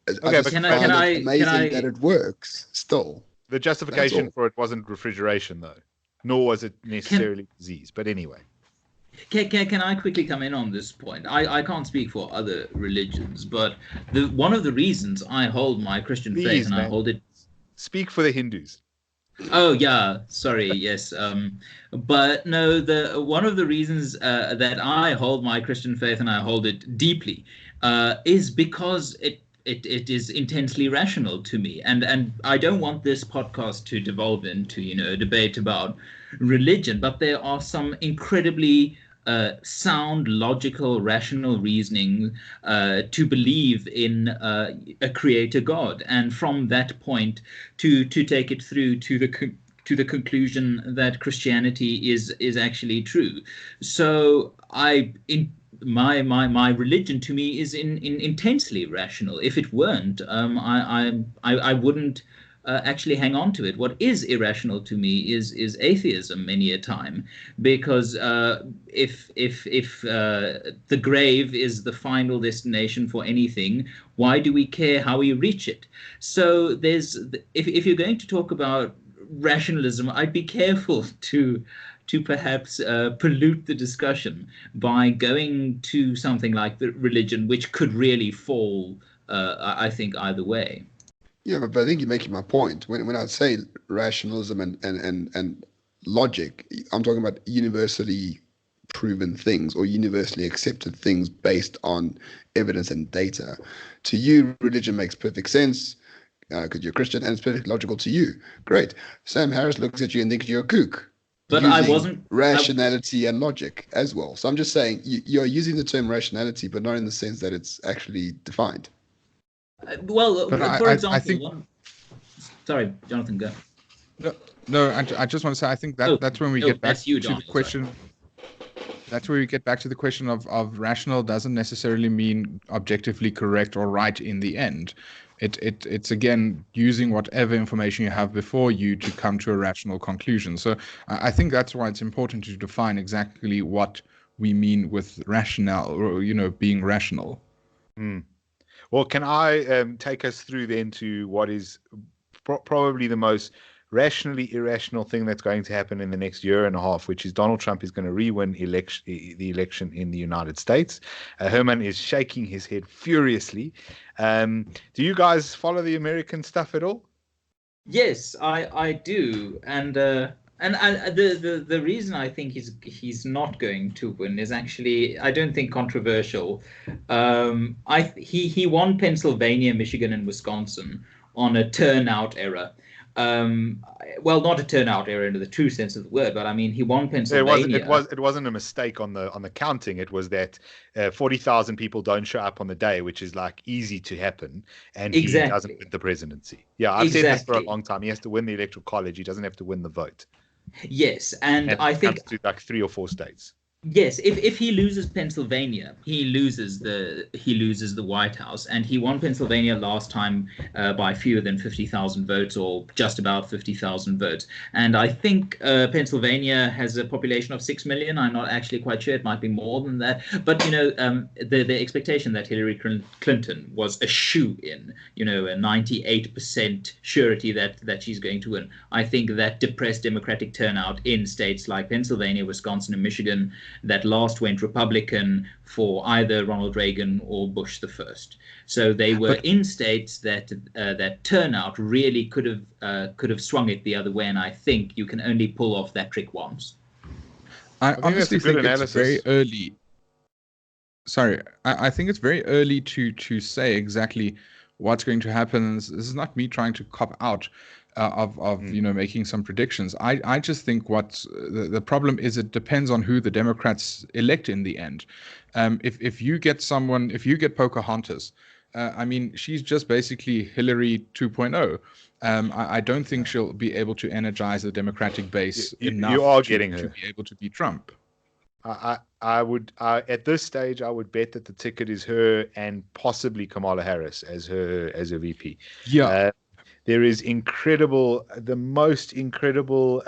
can I amazing that it works still. The justification for it wasn't refrigeration, though, nor was it necessarily disease. But anyway, Can I quickly come in on this point? I can't speak for other religions, but one of the reasons I hold my Christian faith, Please, and I man. hold it. Speak for the Hindus. Oh yeah, sorry, yes. But no, the one of the reasons that I hold my Christian faith and I hold it deeply is because it is intensely rational to me, and I don't want this podcast to devolve into a debate about religion, but there are some incredibly sound, logical, rational reasoning to believe in a creator God, and from that point to take it through to the conclusion that Christianity is actually true. So my religion to me is intensely rational. If it weren't, I wouldn't actually hang on to it. What is irrational to me is atheism many a time, because if the grave is the final destination for anything, why do we care how we reach it? So if you're going to talk about rationalism, I'd be careful to perhaps pollute the discussion by going to something like the religion, which could really fall, I think, either way. Yeah, but I think you're making my point. When I say rationalism and logic, I'm talking about universally proven things or universally accepted things based on evidence and data. To you, religion makes perfect sense because you're Christian and it's perfectly logical to you. Great. Sam Harris looks at you and thinks you're a kook. But I wasn't rationality and logic as well. So I'm just saying you're using the term rationality, but not in the sense that it's actually defined. Well, But for example, I think. Sorry, Jonathan, go. No, I just want to say I think that's when we get back to the question. That's where we get back to the question of rational doesn't necessarily mean objectively correct or right in the end. It's again using whatever information you have before you to come to a rational conclusion. So I think that's why it's important to define exactly what we mean with rationale, or being rational. Well, can I take us through then to what is probably the most rationally irrational thing that's going to happen in the next year and a half, which is Donald Trump is going to re-win the election in the United States. Herman is shaking his head furiously. Do you guys follow the American stuff at all? Yes, I do, and the reason I think he's not going to win is actually, I don't think, controversial. He won Pennsylvania, Michigan, and Wisconsin on a turnout error. Well, not a turnout error in the true sense of the word, but I mean, he won Pennsylvania. It wasn't a mistake on the counting. It was that 40,000 people don't show up on the day, which is like easy to happen, and he doesn't win the presidency. Yeah, I've said this for a long time. He has to win the electoral college. He doesn't have to win the vote. Yes, and I think to like 3 or 4 states. Yes, if he loses Pennsylvania, he loses the White House, and he won Pennsylvania last time by fewer than 50,000 votes, or just about 50,000 votes. And I think Pennsylvania has a population of 6 million. I'm not actually quite sure; it might be more than that. But the expectation that Hillary Clinton was a shoo-in, a 98% surety that she's going to win. I think that depressed Democratic turnout in states like Pennsylvania, Wisconsin, and Michigan that last went Republican for either Ronald Reagan or Bush the first. So they were in states that turnout really could have swung it the other way, and I think you can only pull off that trick once. I honestly think it's very early. Sorry, I think it's very early to say exactly what's going to happen. This is not me trying to cop out of making some predictions. I just think what the problem is, it depends on who the Democrats elect in the end. If you get Pocahontas, I mean, she's just basically Hillary 2.0. I don't think she'll be able to energize the Democratic base enough to be able to beat Trump. I would at this stage I would bet that the ticket is her and possibly Kamala Harris as her VP. Yeah. There is the most incredible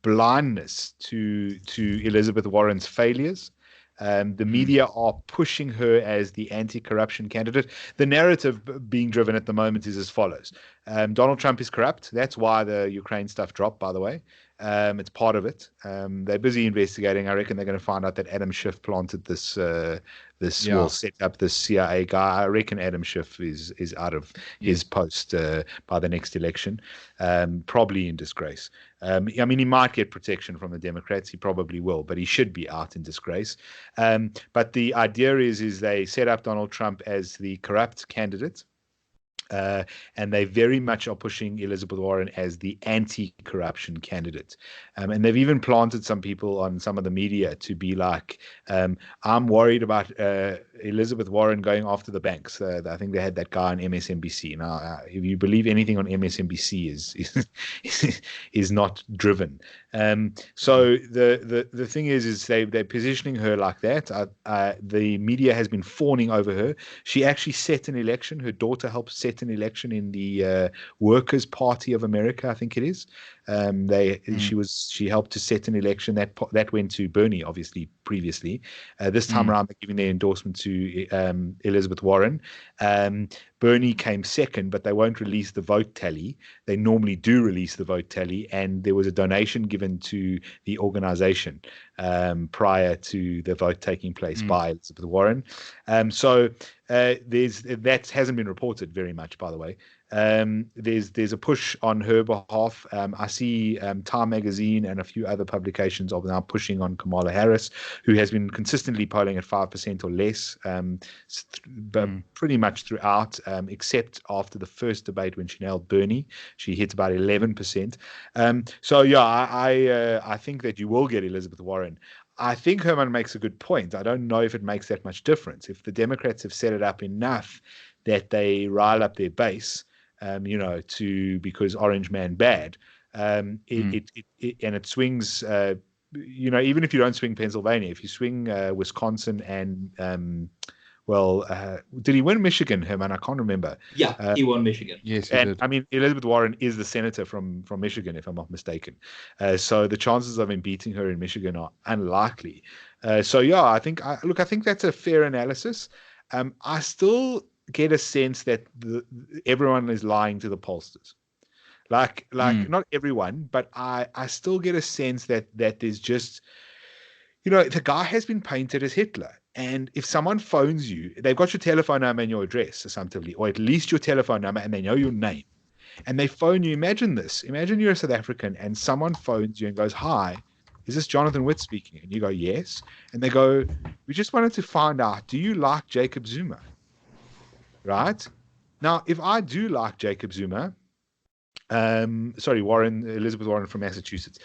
blindness to Elizabeth Warren's failures. The media are pushing her as the anti-corruption candidate. The narrative being driven at the moment is as follows. Donald Trump is corrupt. That's why the Ukraine stuff dropped, by the way. It's part of it. They're busy investigating. I reckon they're going to find out that Adam Schiff planted this. Will set up this CIA guy. I reckon Adam Schiff is out of his post by the next election, probably in disgrace. I mean, he might get protection from the Democrats. He probably will, but he should be out in disgrace. But the idea is they set up Donald Trump as the corrupt candidate. And they very much are pushing Elizabeth Warren as the anti-corruption candidate. And they've even planted some people on some of the media to be like, I'm worried about Elizabeth Warren going after the banks. I think they had that guy on MSNBC. Now, if you believe anything on MSNBC is not driven. So the thing is they're positioning her like that. The media has been fawning over her. She actually set an election. Her daughter helped set an election in the Workers' Party of America, I think it is. She helped to set an election that went to Bernie, obviously previously. This time around, they're giving their endorsement to Elizabeth Warren. Bernie came second, but they won't release the vote tally. They normally do release the vote tally, and there was a donation given to the organization prior to the vote taking place by Elizabeth Warren. So that hasn't been reported very much, by the way. There's a push on her behalf. I see Time Magazine and a few other publications are now pushing on Kamala Harris, who has been consistently polling at 5% or less, but pretty much throughout, except after the first debate when she nailed Bernie. She hit about 11%. I think that you will get Elizabeth Warren. I think Herman makes a good point. I don't know if it makes that much difference. If the Democrats have set it up enough that they rile up their base, because Orange Man bad, it swings, even if you don't swing Pennsylvania, if you swing Wisconsin and, did he win Michigan, Herman? I can't remember. Yeah, he won Michigan. Yes, he did. I mean, Elizabeth Warren is the senator from Michigan, if I'm not mistaken. So the chances of him beating her in Michigan are unlikely. I think that's a fair analysis. I still get a sense that everyone is lying to the pollsters. Like not everyone, but I still get a sense that there's just, the guy has been painted as Hitler. And if someone phones you, they've got your telephone number and your address, assumptively, or at least your telephone number, and they know your name. And they phone you. Imagine this. Imagine you're a South African and someone phones you and goes, "Hi, is this Jonathan Witt speaking?" And you go, "Yes." And they go, "We just wanted to find out, do you like Jacob Zuma?" Right? Now, if I do like Jacob Zuma, Elizabeth Warren from Massachusetts.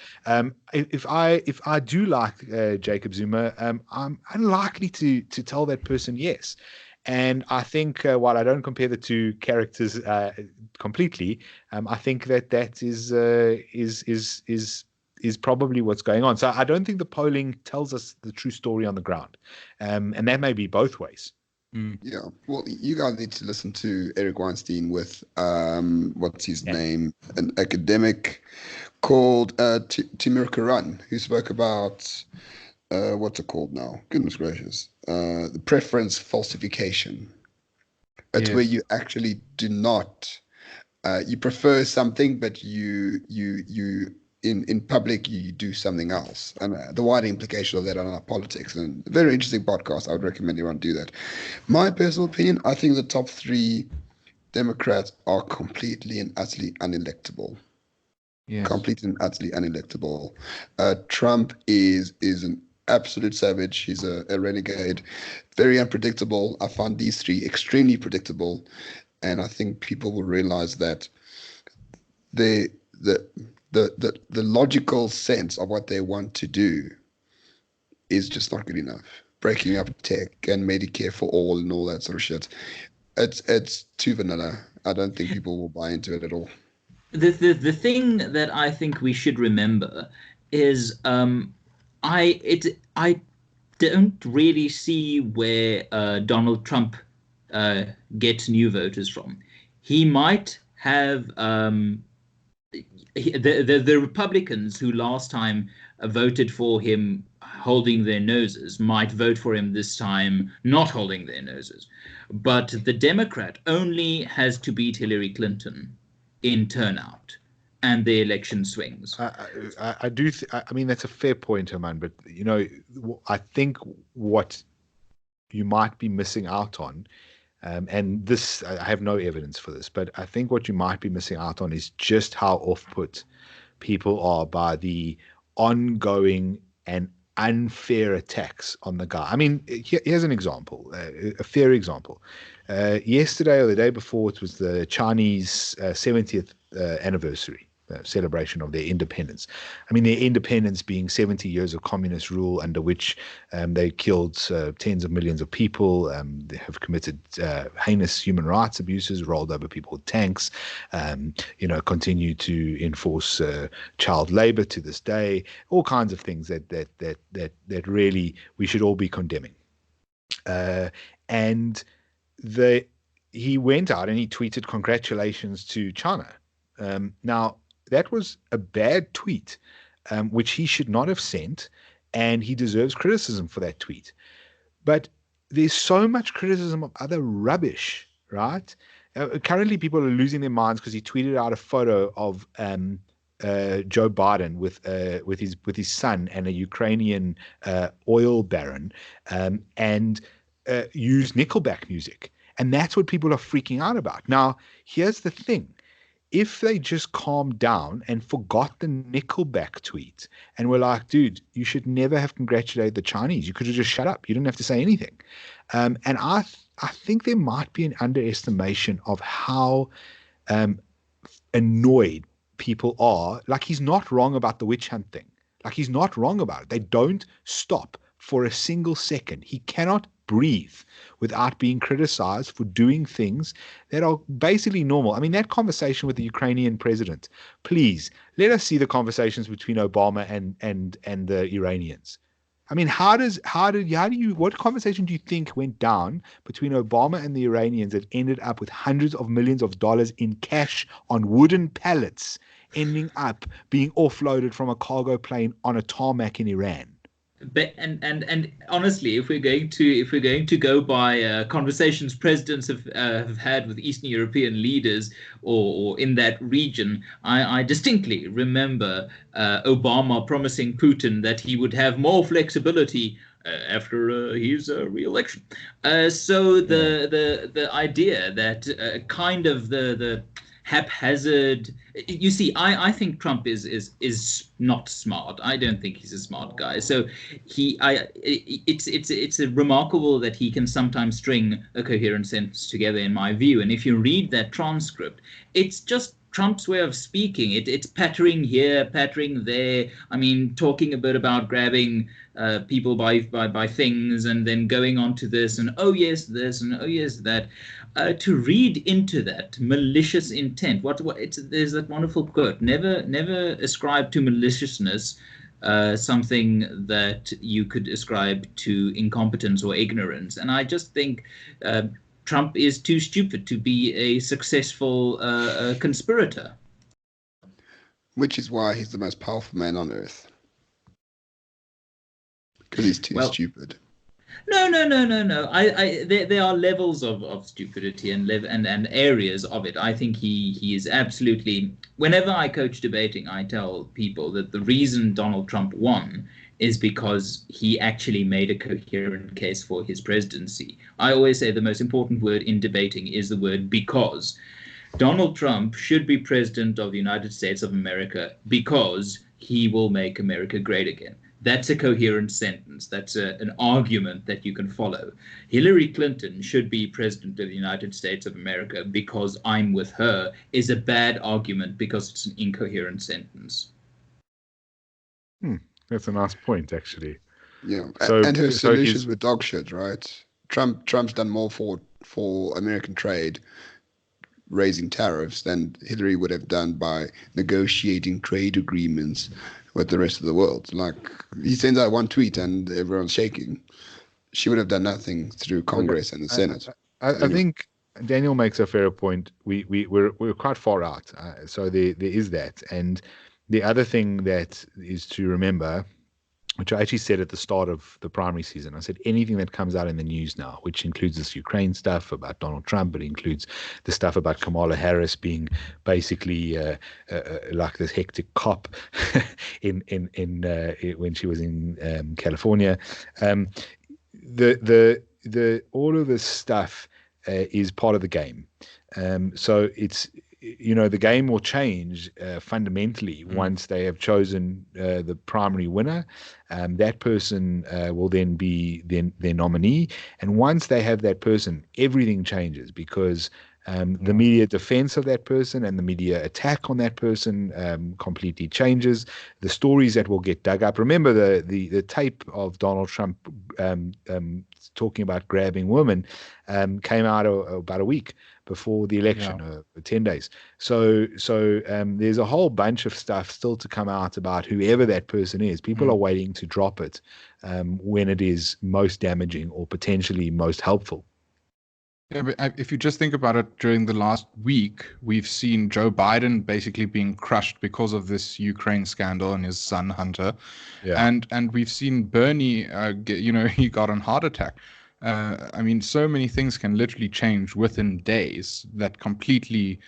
If I do like Jacob Zuma, I'm unlikely to tell that person yes. And I think while I don't compare the two characters completely, I think that is probably what's going on. So I don't think the polling tells us the true story on the ground, and that may be both ways. Yeah, well, you guys need to listen to Eric Weinstein with what's his name, an academic called Timur Karan, who spoke about what's it called now? Goodness gracious, the preference falsification. It's where you actually do not, you prefer something, but you in public you do something else, and the wider implication of that on our politics. And a very interesting podcast. I would recommend everyone do that. My personal opinion, I think the top three Democrats are completely and utterly unelectable. Completely and utterly unelectable. Trump is an absolute savage. He's a renegade, very unpredictable. I find these three extremely predictable, and I think people will realize that the logical sense of what they want to do is just not good enough. Breaking up tech and Medicare for all and all that sort of shit. It's too vanilla. I don't think people will buy into it at all. The thing that I think we should remember is I don't really see where Donald Trump gets new voters from. He might have the Republicans who last time voted for him holding their noses might vote for him this time not holding their noses. But the Democrat only has to beat Hillary Clinton in turnout and the election swings. I do. I mean, that's a fair point, Herman. But I think what you might be missing out on, and this I have no evidence for this, but I think what you might be missing out on is just how off-put people are by the ongoing and unfair attacks on the guy. I mean, here's an example, a fair example. Yesterday or the day before, it was the Chinese 70th anniversary. Celebration of their independence. I mean, their independence being 70 years of communist rule under which they killed tens of millions of people. They have committed heinous human rights abuses, rolled over people with tanks, continue to enforce child labor to this day, all kinds of things that really we should all be condemning. And he went out and he tweeted congratulations to China. Now, that was a bad tweet, which he should not have sent, and he deserves criticism for that tweet. But there's so much criticism of other rubbish, right? Currently, people are losing their minds because he tweeted out a photo of Joe Biden with his son and a Ukrainian oil baron, and used Nickelback music, and that's what people are freaking out about. Now, here's the thing. If they just calmed down and forgot the Nickelback tweet and were like, dude, you should never have congratulated the Chinese. You could have just shut up. You didn't have to say anything. And I think there might be an underestimation of how annoyed people are. Like, he's not wrong about the witch hunt thing. Like, he's not wrong about it. They don't stop for a single second. He cannot breathe without being criticized for doing things that are basically normal. I mean, that conversation with the Ukrainian president, please let us see the conversations between Obama and the Iranians. I mean, what conversation do you think went down between Obama and the Iranians that ended up with hundreds of millions of dollars in cash on wooden pallets ending up being offloaded from a cargo plane on a tarmac in Iran? But and honestly, if we're going to go by conversations presidents have had with Eastern European leaders or in that region, I distinctly remember Obama promising Putin that he would have more flexibility after his re-election. So the idea that kind of the haphazard. You see, I think Trump is not smart. I don't think he's a smart guy. So it's remarkable that he can sometimes string a coherent sentence together, in my view. And if you read that transcript, it's just Trump's way of speaking. It's pattering here, pattering there. I mean, talking a bit about grabbing people by things and then going on to this and oh yes this and oh yes that. To read into that malicious intent, there's that wonderful quote: "Never ascribe to maliciousness something that you could ascribe to incompetence or ignorance." And I just think Trump is too stupid to be a successful conspirator. Which is why he's the most powerful man on earth. Because he's too stupid. No. There are levels of stupidity and areas of it. I think he is absolutely. Whenever I coach debating, I tell people that the reason Donald Trump won is because he actually made a coherent case for his presidency. I always say the most important word in debating is the word because. Donald Trump should be president of the United States of America because he will make America great again. That's a coherent sentence. That's an argument that you can follow. Hillary Clinton should be president of the United States of America because I'm with her is a bad argument because it's an incoherent sentence. That's a nice point, actually. Yeah, and her solutions were dog shit, right? Trump's done more for American trade, raising tariffs, than Hillary would have done by negotiating trade agreements with the rest of the world. Like, he sends out one tweet and everyone's shaking. She would have done nothing through Congress and the Senate. I think Daniel makes a fair point. We're quite far out, so there is that. And the other thing that is to remember which I actually said at the start of the primary season. I said anything that comes out in the news now, which includes this Ukraine stuff about Donald Trump, it includes the stuff about Kamala Harris being basically like this hectic cop when she was in California. The all of this stuff is part of the game. So it's, the game will change fundamentally once they have chosen the primary winner. That person will then be their nominee. And once they have that person, everything changes, because the media defense of that person and the media attack on that person completely changes. The stories that will get dug up. Remember the tape of Donald Trump talking about grabbing women came out about a week before the election, 10 days. So there's a whole bunch of stuff still to come out about whoever that person is. People are waiting to drop it when it is most damaging or potentially most helpful. Yeah, but if you just think about it, during the last week, we've seen Joe Biden basically being crushed because of this Ukraine scandal and his son Hunter, and we've seen Bernie, he got a heart attack. I mean, so many things can literally change within days that completely,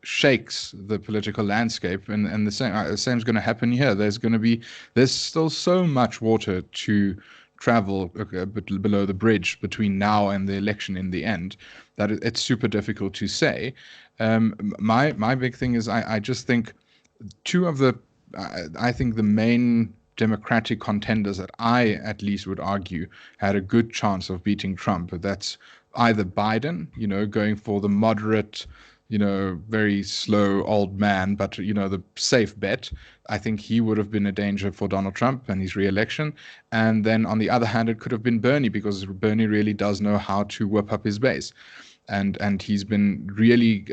shakes the political landscape. And the same's going to happen here. There's still so much water to travel below the bridge between now and the election in the end that it's super difficult to say. My big thing is I just think I think the main Democratic contenders that I at least would argue had a good chance of beating Trump, but that's either Biden, going for the moderate, very slow old man, but the safe bet. I think he would have been a danger for Donald Trump and his re-election. And then on the other hand, it could have been Bernie, because Bernie really does know how to whip up his base, and he's been really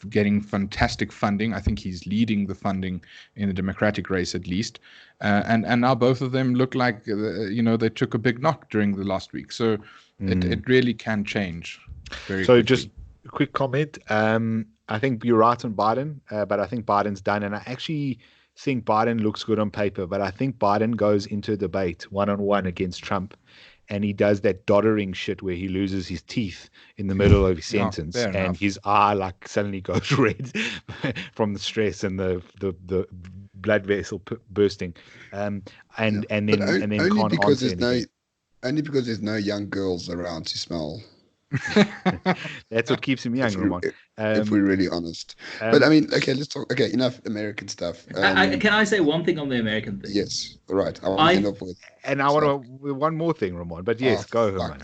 getting fantastic funding. I think he's leading the funding in the Democratic race at least. And now both of them look like they took a big knock during the last week. So it really can change very quickly. Just a quick comment. I think you're right on Biden, but I think Biden's done. And I actually think Biden looks good on paper, but I think Biden goes into a debate one-on-one against Trump, and he does that doddering shit where he loses his teeth in the middle of his sentence, and his eye suddenly goes red from the stress and the blood vessel bursting, and then only can't because answer only because there's no young girls around to smell. That's what keeps him young, Ramon. If we're really honest. But I mean, okay, let's talk. Okay, enough American stuff. Can I say one thing on the American thing? Yes, all right. I want to end up with. And I want to one more thing, Ramon. But yes, go, Herman.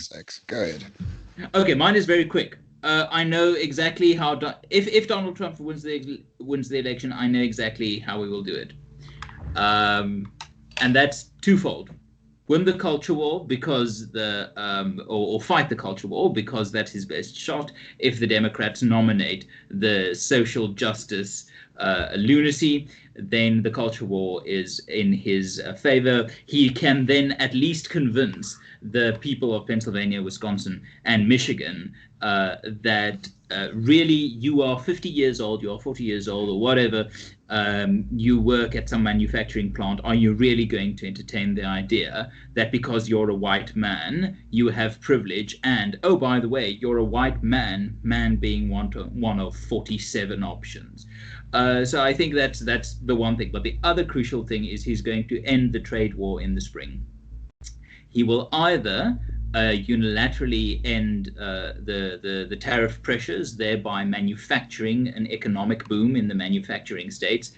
Go ahead. Okay, mine is very quick. I know exactly how. If Donald Trump wins the election, I know exactly how we will do it. And that's twofold. Win the culture war because or fight the culture war because that's his best shot. If the Democrats nominate the social justice lunacy, then the culture war is in his favor. He can then at least convince the people of Pennsylvania, Wisconsin, and Michigan that really you are 50 years old, you are 40 years old, or whatever, you work at some manufacturing plant. Are you really going to entertain the idea that because you're a white man, you have privilege? And, oh, by the way, you're a white man being one of 47 options. So I think that's the one thing. But the other crucial thing is he's going to end the trade war in the spring. He will either unilaterally end the tariff pressures, thereby manufacturing an economic boom in the manufacturing states,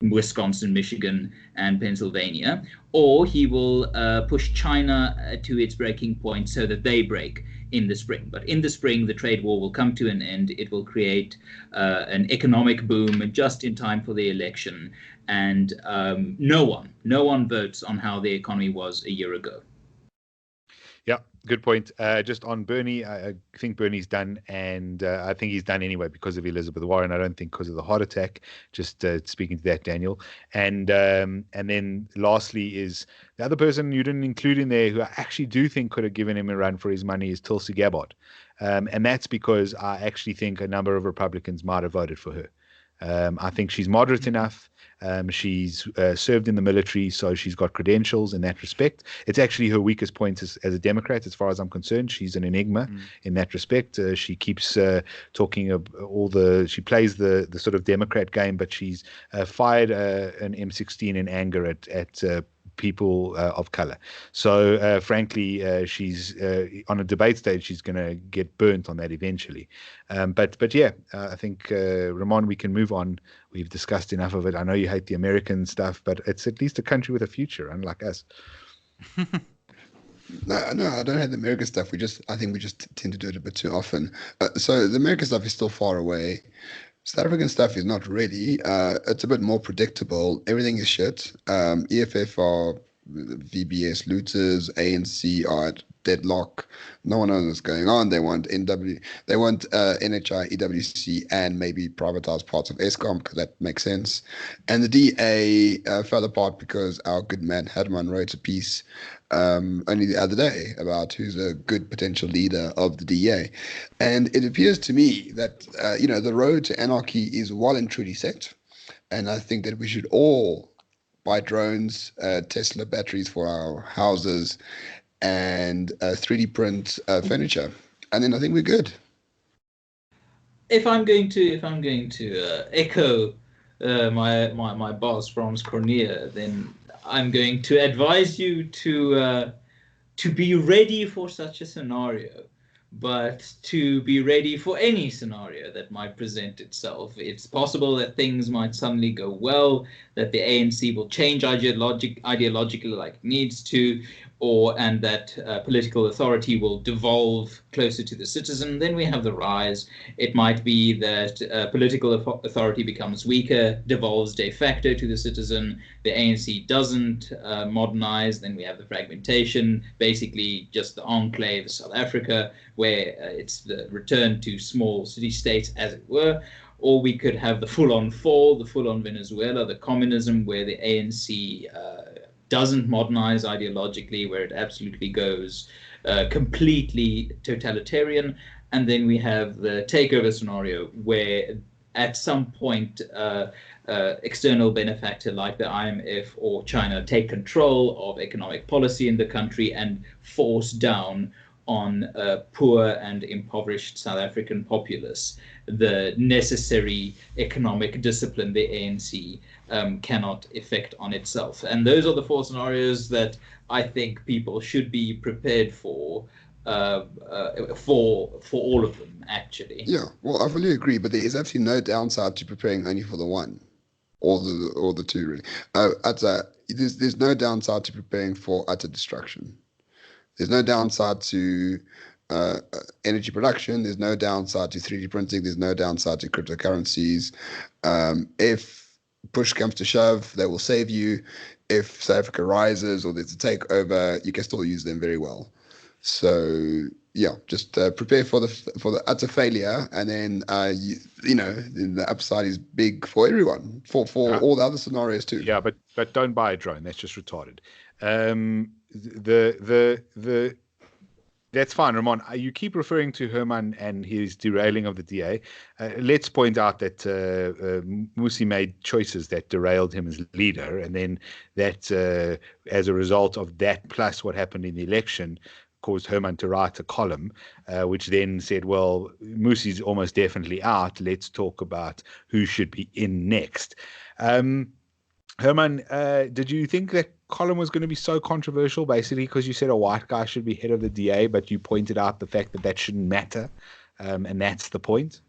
Wisconsin, Michigan, and Pennsylvania, or he will push China to its breaking point so that they break in the spring. But in the spring, the trade war will come to an end. It will create an economic boom just in time for the election. And no one votes on how the economy was a year ago. Yeah, good point. Just on Bernie, I think Bernie's done, and I think he's done anyway because of Elizabeth Warren. I don't think because of the heart attack. Just speaking to that, Daniel. And then lastly is the other person you didn't include in there who I actually do think could have given him a run for his money is Tulsi Gabbard. And that's because I actually think a number of Republicans might have voted for her. I think she's moderate enough. She's served in the military, so she's got credentials in that respect. It's actually her weakest point as a Democrat, as far as I'm concerned. She's an enigma in that respect. She keeps talking of she plays the sort of Democrat game, but she's fired an M16 in anger at people of color. So frankly, she's on a debate stage, she's going to get burnt on that eventually. But yeah, I think, Ramon, we can move on. We've discussed enough of it. I know you hate the American stuff, but it's at least a country with a future, unlike us. No, I don't hate the American stuff. I think we just tend to do it a bit too often. So the American stuff is still far away. South African stuff is not really. It's a bit more predictable. Everything is shit. EFF are VBS looters. ANC are at deadlock. No one knows what's going on. They want NHI, EWC, and maybe privatize parts of Eskom, because that makes sense. And the DA fell apart because our good man Hermann wrote a piece only the other day about who's a good potential leader of the DA. And it appears to me that, the road to anarchy is well and truly set. And I think that we should all buy drones, Tesla batteries for our houses, and 3D print furniture. And then I think we're good. If I'm going to echo my boss Frans Corneer, then I'm going to advise you to be ready for such a scenario, but to be ready for any scenario that might present itself. It's possible that things might suddenly go well, that the ANC will change ideologically like it needs to, and that political authority will devolve closer to the citizen. Then we have the rise. It might be that political authority becomes weaker, devolves de facto to the citizen. The ANC doesn't modernize. Then we have the fragmentation, basically just the enclave of South Africa, where it's the return to small city-states, as it were. Or we could have the full-on fall, the full-on Venezuela, the communism, where the ANC doesn't modernize ideologically, where it absolutely goes completely totalitarian. And then we have the takeover scenario, where at some point external benefactor like the IMF or China take control of economic policy in the country and force down on poor and impoverished South African populace the necessary economic discipline the ANC cannot effect on itself. And those are the four scenarios that I think people should be prepared for all of them, actually. Yeah, well, I fully agree, but there is absolutely no downside to preparing only for the one or the two, really. There's no downside to preparing for utter destruction. There's no downside to energy production. There's no downside to 3D printing. There's no downside to cryptocurrencies. If push comes to shove, they will save you. If South Africa rises or there's a takeover, you can still use them very well. So yeah, just prepare for the utter failure, and then the upside is big for everyone, for all the other scenarios too. Yeah, but don't buy a drone. That's just retarded. That's fine, Ramon. You keep referring to Hermann and his derailing of the DA. Let's point out that Musi made choices that derailed him as leader, and then that, as a result of that, plus what happened in the election, caused Hermann to write a column, which then said, well, Musi's almost definitely out. Let's talk about who should be in next. Hermann, did you think that column was going to be so controversial, basically because you said a white guy should be head of the DA, but you pointed out the fact that shouldn't matter, and that's the point?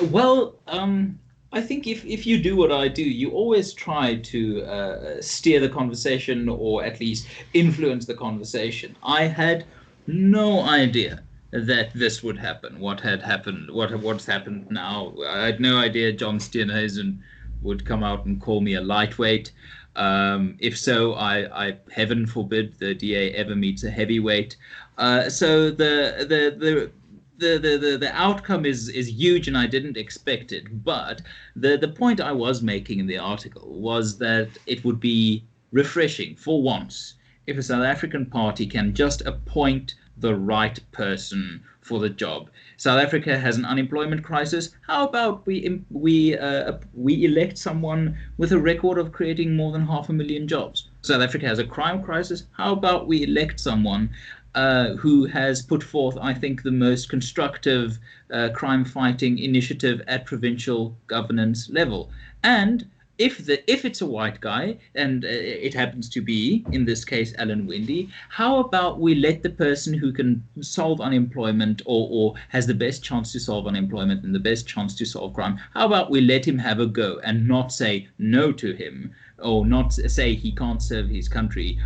Well, I think if you do what I do, you always try to steer the conversation, or at least influence the conversation. I had no idea that this would happen. What's happened now? I had no idea John Steenhuisen would come out and call me a lightweight. If so, I heaven forbid the DA ever meets a heavyweight. So the outcome is huge, and I didn't expect it. But the point I was making in the article was that it would be refreshing for once if a South African party can just appoint the right person for the job. South Africa has an unemployment crisis. How about we elect someone with a record of creating more than 500,000 jobs? South Africa has a crime crisis. How about we elect someone who has put forth, I think, the most constructive crime-fighting initiative at provincial governance level? And if it's a white guy, and it happens to be, in this case, Alan Winde, how about we let the person who can solve unemployment or has the best chance to solve unemployment and the best chance to solve crime, how about we let him have a go and not say no to him, or not say he can't serve his country,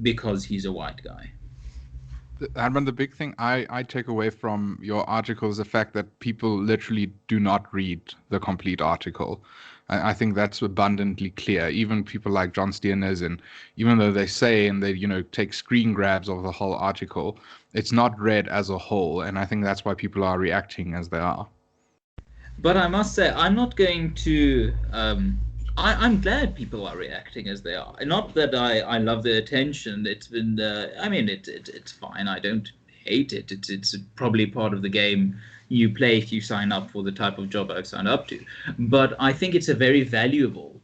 because he's a white guy? Herman, the big thing I take away from your article is the fact that people literally do not read the complete article. I think that's abundantly clear. Even people like John Steenhuisen, even though they say and they take screen grabs of the whole article, it's not read as a whole, and I think that's why people are reacting as they are. But I must say, I'm not going to. I'm glad people are reacting as they are. Not that I love the attention. It's been. It's fine. I don't hate it. It's probably part of the game you play if you sign up for the type of job I've signed up to. But I think it's a very valuable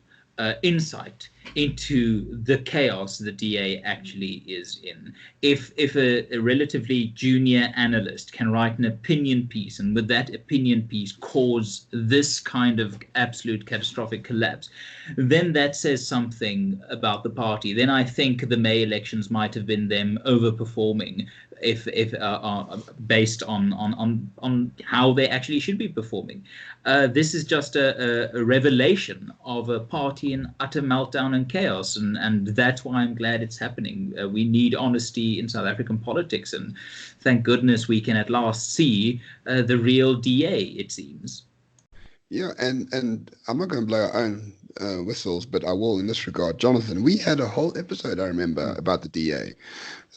insight into the chaos the DA actually is in. If a relatively junior analyst can write an opinion piece, and with that opinion piece cause this kind of absolute catastrophic collapse, then that says something about the party. Then I think the May elections might have been them overperforming if based on how they actually should be performing. This is just a revelation of a party in utter meltdown and chaos, and that's why I'm glad it's happening. We need honesty in South African politics, and thank goodness we can at last see the real DA, it seems. Yeah, and I'm not going to blow our own whistles, but I will in this regard. Jonathan, we had a whole episode, I remember, about the DA.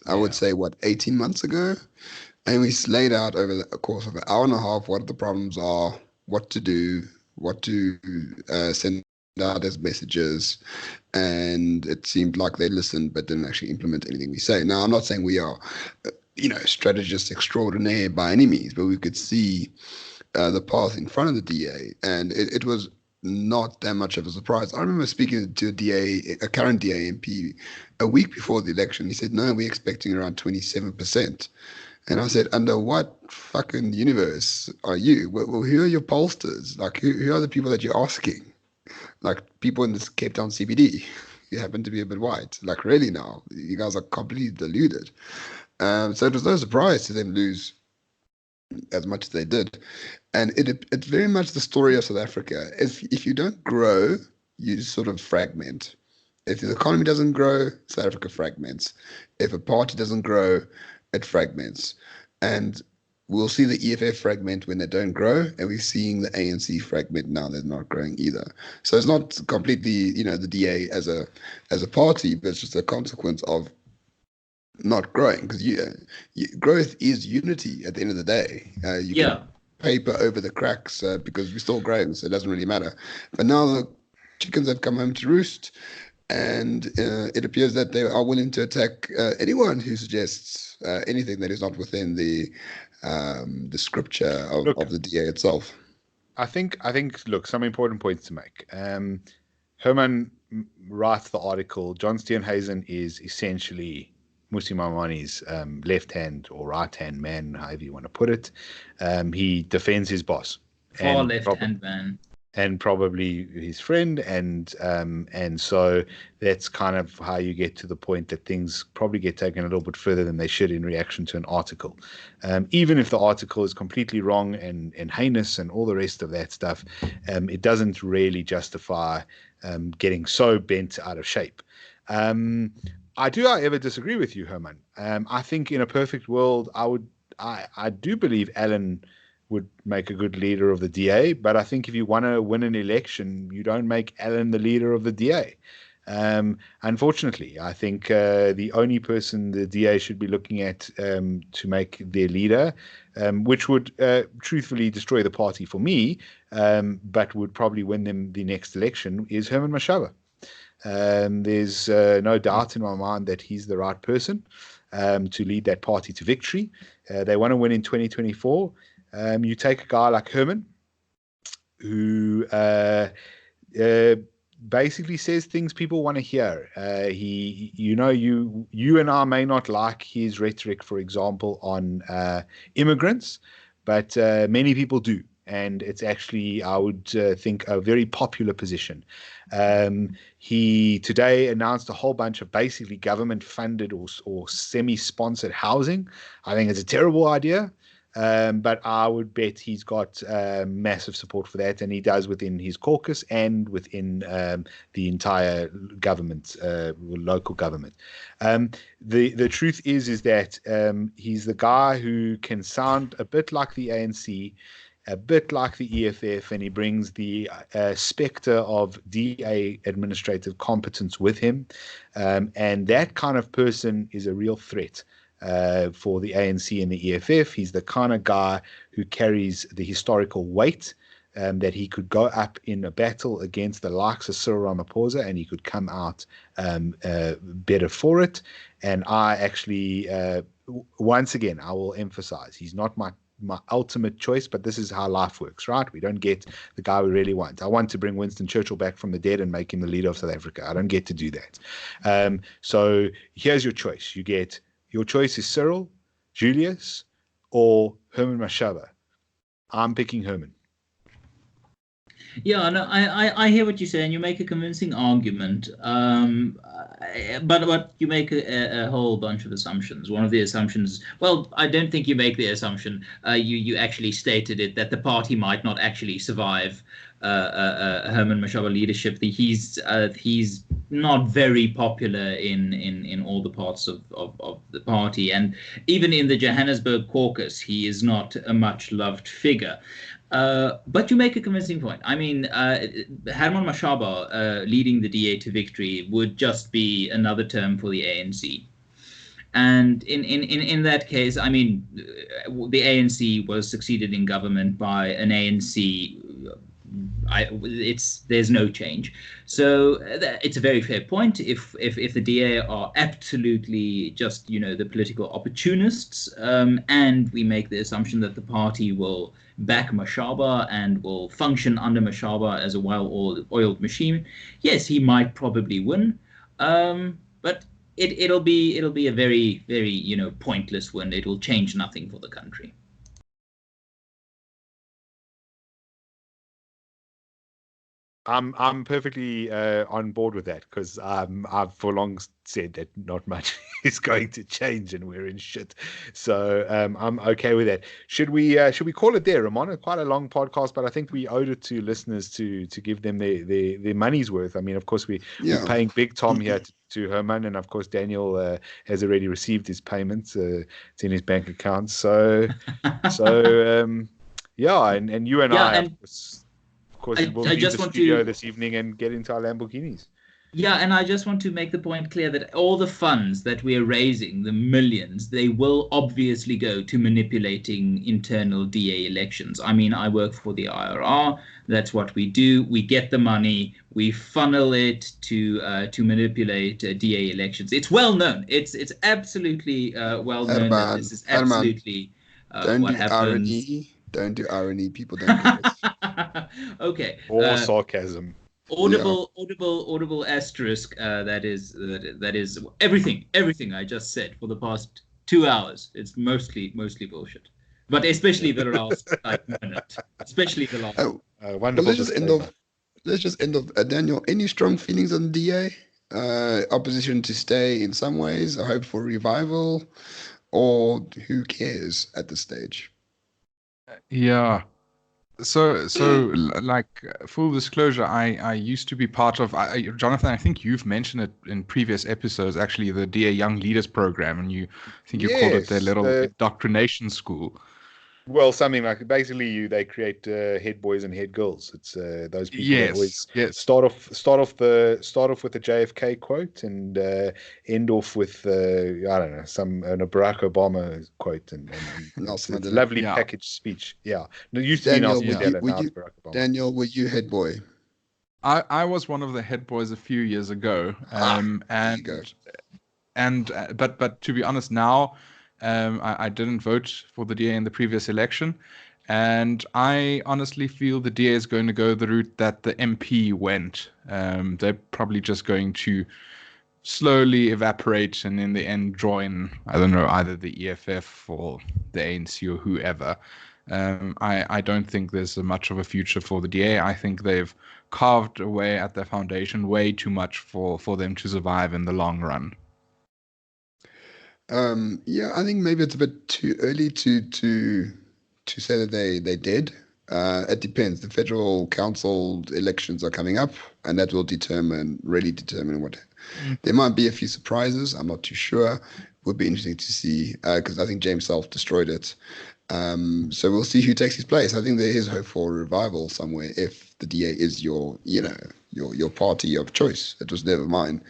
I would say, 18 months ago? And we laid out over the course of an hour and a half what the problems are, what to do, what to send out as messages. And it seemed like they listened but didn't actually implement anything we say. Now, I'm not saying we are, strategists extraordinaire by any means, but we could see the path in front of the DA. And it was not that much of a surprise. I remember speaking to a current DA MP a week before the election. He said, no, we're expecting around 27%. And I said, under what fucking universe are you? Well, who are your pollsters? Like, who are the people that you're asking? Like, people in this Cape Town CBD. You happen to be a bit white. Like, really now? You guys are completely deluded. So it was no surprise to them lose as much as they did. And it's very much the story of South Africa. If you don't grow, you sort of fragment. If the economy doesn't grow, South Africa fragments. If a party doesn't grow, it fragments. And we'll see the EFF fragment when they don't grow, and we're seeing the ANC fragment now. They're not growing either. So it's not completely, the DA as a party, but it's just a consequence of not growing, because growth is unity at the end of the day. You can paper over the cracks because we're still growing, so it doesn't really matter. But now the chickens have come home to roost, and it appears that they are willing to attack anyone who suggests anything that is not within the scripture of the DA itself. I think. Look, some important points to make. Herman writes the article. John Steenhuisen is essentially Mmusi Maimani's left hand or right hand man, however you want to put it. He defends his boss, far left hand man, and probably his friend, and so that's kind of how you get to the point that things probably get taken a little bit further than they should in reaction to an article. Even if the article is completely wrong and heinous and all the rest of that stuff, it doesn't really justify getting so bent out of shape. I do, however, disagree with you, Herman. I think in a perfect world, I do believe Alan would make a good leader of the DA, but I think if you want to win an election, you don't make Alan the leader of the DA. Unfortunately, I think the only person the DA should be looking at to make their leader, which would truthfully destroy the party for me, but would probably win them the next election, is Herman Mashaba. There's no doubt in my mind that he's the right person to lead that party to victory. They want to win in 2024. You take a guy like Herman, who basically says things people want to hear. You and I may not like his rhetoric, for example, on immigrants, but many people do. And it's actually, I would think, a very popular position. He today announced a whole bunch of basically government-funded or semi-sponsored housing. I think it's a terrible idea. But I would bet he's got massive support for that, and he does within his caucus and within the entire government, local government. The truth is that he's the guy who can sound a bit like the ANC, a bit like the EFF, and he brings the specter of DA administrative competence with him, and that kind of person is a real threat for the ANC and the EFF. He's the kind of guy who carries the historical weight that he could go up in a battle against the likes of Cyril Ramaphosa and he could come out better for it. And I actually, once again, I will emphasize, he's not my ultimate choice, but this is how life works, right? We don't get the guy we really want. I want to bring Winston Churchill back from the dead and make him the leader of South Africa. I don't get to do that. So here's your choice. Your choice is Cyril, Julius, or Herman Mashaba. I'm picking Herman. Yeah, no, I hear what you say, and you make a convincing argument. But you make a whole bunch of assumptions. One of the assumptions, well, I don't think you make the assumption. You actually stated it, that the party might not actually survive Herman Mashaba leadership. He's not very popular in all the parts of the party, and even in the Johannesburg caucus, he is not a much loved figure. But you make a convincing point. I mean, Herman Mashaba leading the DA to victory would just be another term for the ANC. And in that case, I mean, the ANC was succeeded in government by an ANC. There's no change. So it's a very fair point. If the DA are absolutely just, the political opportunists, and we make the assumption that the party will back Mashaba and will function under Mashaba as a well-oiled machine, yes, he might probably win. But it'll be a very, very, pointless win. It will change nothing for the country. I'm perfectly on board with that, because I've for long said that not much is going to change and we're in shit. So I'm okay with that. Should we call it there, Ramon? Quite a long podcast, but I think we owed it to listeners to give them their money's worth. I mean, of course, we're paying Big Tom here to Herman, and of course Daniel has already received his payments. It's in his bank account. So yeah, and you and I. Of course, we'll leave the studio this evening and get into our Lamborghinis. Yeah, and I just want to make the point clear that all the funds that we are raising, the millions, they will obviously go to manipulating internal DA elections. I mean, I work for the IRR. That's what we do. We get the money. We funnel it to manipulate DA elections. It's well known. It's absolutely well known that this is absolutely what happens. Don't do irony. People don't get it. Okay. Or sarcasm. Audible asterisk. That is everything I just said for the past 2 hours. It's mostly bullshit. But especially the last minute. Especially the last. Wonderful. Let's just end off. Daniel, any strong feelings on DA? Opposition to stay in some ways. A hope for revival, or who cares at this stage? Yeah. So like full disclosure, I used to be part of, Jonathan, I think you've mentioned it in previous episodes, actually, the DA Young Leaders Program, and you called it their little indoctrination school. Well, something like, basically they create head boys and head girls. It's those people that always start off with the JFK quote and end off with I don't know, a Barack Obama quote and it's a lovely packaged speech. Yeah, no, used to be Nelson Mandela. Daniel, were you head boy? I was one of the head boys a few years ago, there you go. but to be honest, now I didn't vote for the DA in the previous election, and I honestly feel the DA is going to go the route that the MP went. They're probably just going to slowly evaporate and in the end join, I don't know, either the EFF or the ANC or whoever. I don't think there's much of a future for the DA. I think they've carved away at their foundation way too much for them to survive in the long run. Yeah, I think maybe it's a bit too early to say that they did. It depends. The federal council elections are coming up, and that will really determine what. There might be a few surprises. I'm not too sure. Would be interesting to see because I think James Self destroyed it. So we'll see who takes his place. I think there is hope for a revival somewhere if the DA is your party of choice. It was never mine.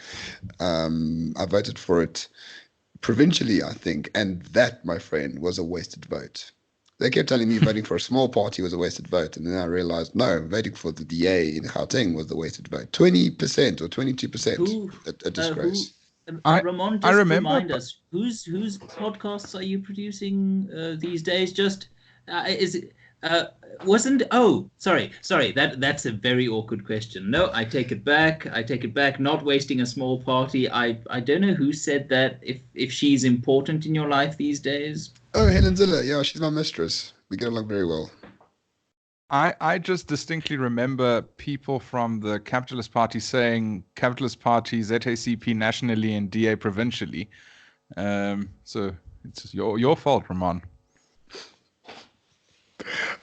I voted for it provincially, I think, and that, my friend, was a wasted vote. They kept telling me voting for a small party was a wasted vote, and then I realized, no, voting for the DA in Gauteng was the wasted vote. 20% or 22%, a disgrace. Ramon, just remind us, whose podcasts are you producing these days? Just sorry, that's a very awkward question. No, I take it back. Not wasting a small party. I don't know who said that. If she's important in your life these days. Oh, Helen Ziller. Yeah, she's my mistress. We get along very well. I just distinctly remember people from the Capitalist Party saying Capitalist Party, ZACP nationally and DA provincially. So it's your fault, Ramon.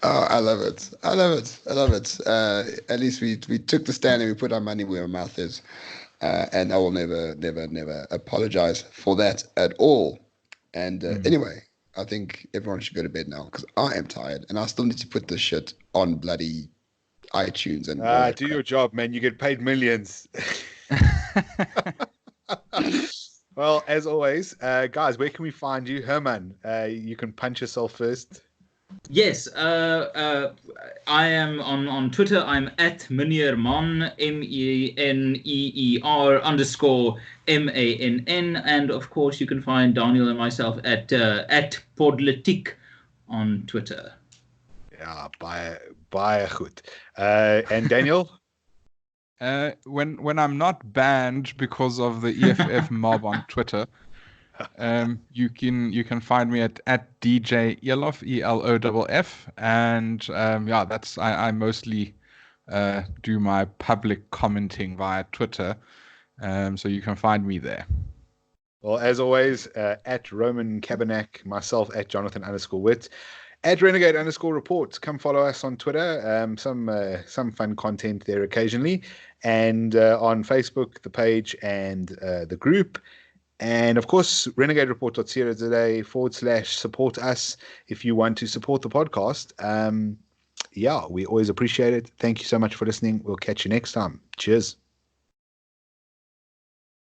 Oh, I love it. At least we took the stand and we put our money where our mouth is. And I will never apologize for that at all. And anyway, I think everyone should go to bed now because I am tired and I still need to put this shit on bloody iTunes and do your job, man. You get paid millions. Well, as always, guys, where can we find you? Herman, you can punch yourself first. Yes, I am on Twitter. I'm at Meneerman, MENEER_MANN, and of course you can find Daniel and myself at Podlitiek on Twitter. Yeah, baie goed. And Daniel? When I'm not banned because of the EFF mob on Twitter, you can find me at DJ Eloff, ELOFF, and that's I mostly do my public commenting via Twitter, so you can find me there. Well, as always, at Roman Cabernac, myself at Jonathan_Witt, at Renegade_reports. Come follow us on Twitter. Some fun content there occasionally, and on Facebook, the page and the group. And of course, renegadereport.co.za/support us if you want to support the podcast. We always appreciate it. Thank you so much for listening. We'll catch you next time. Cheers.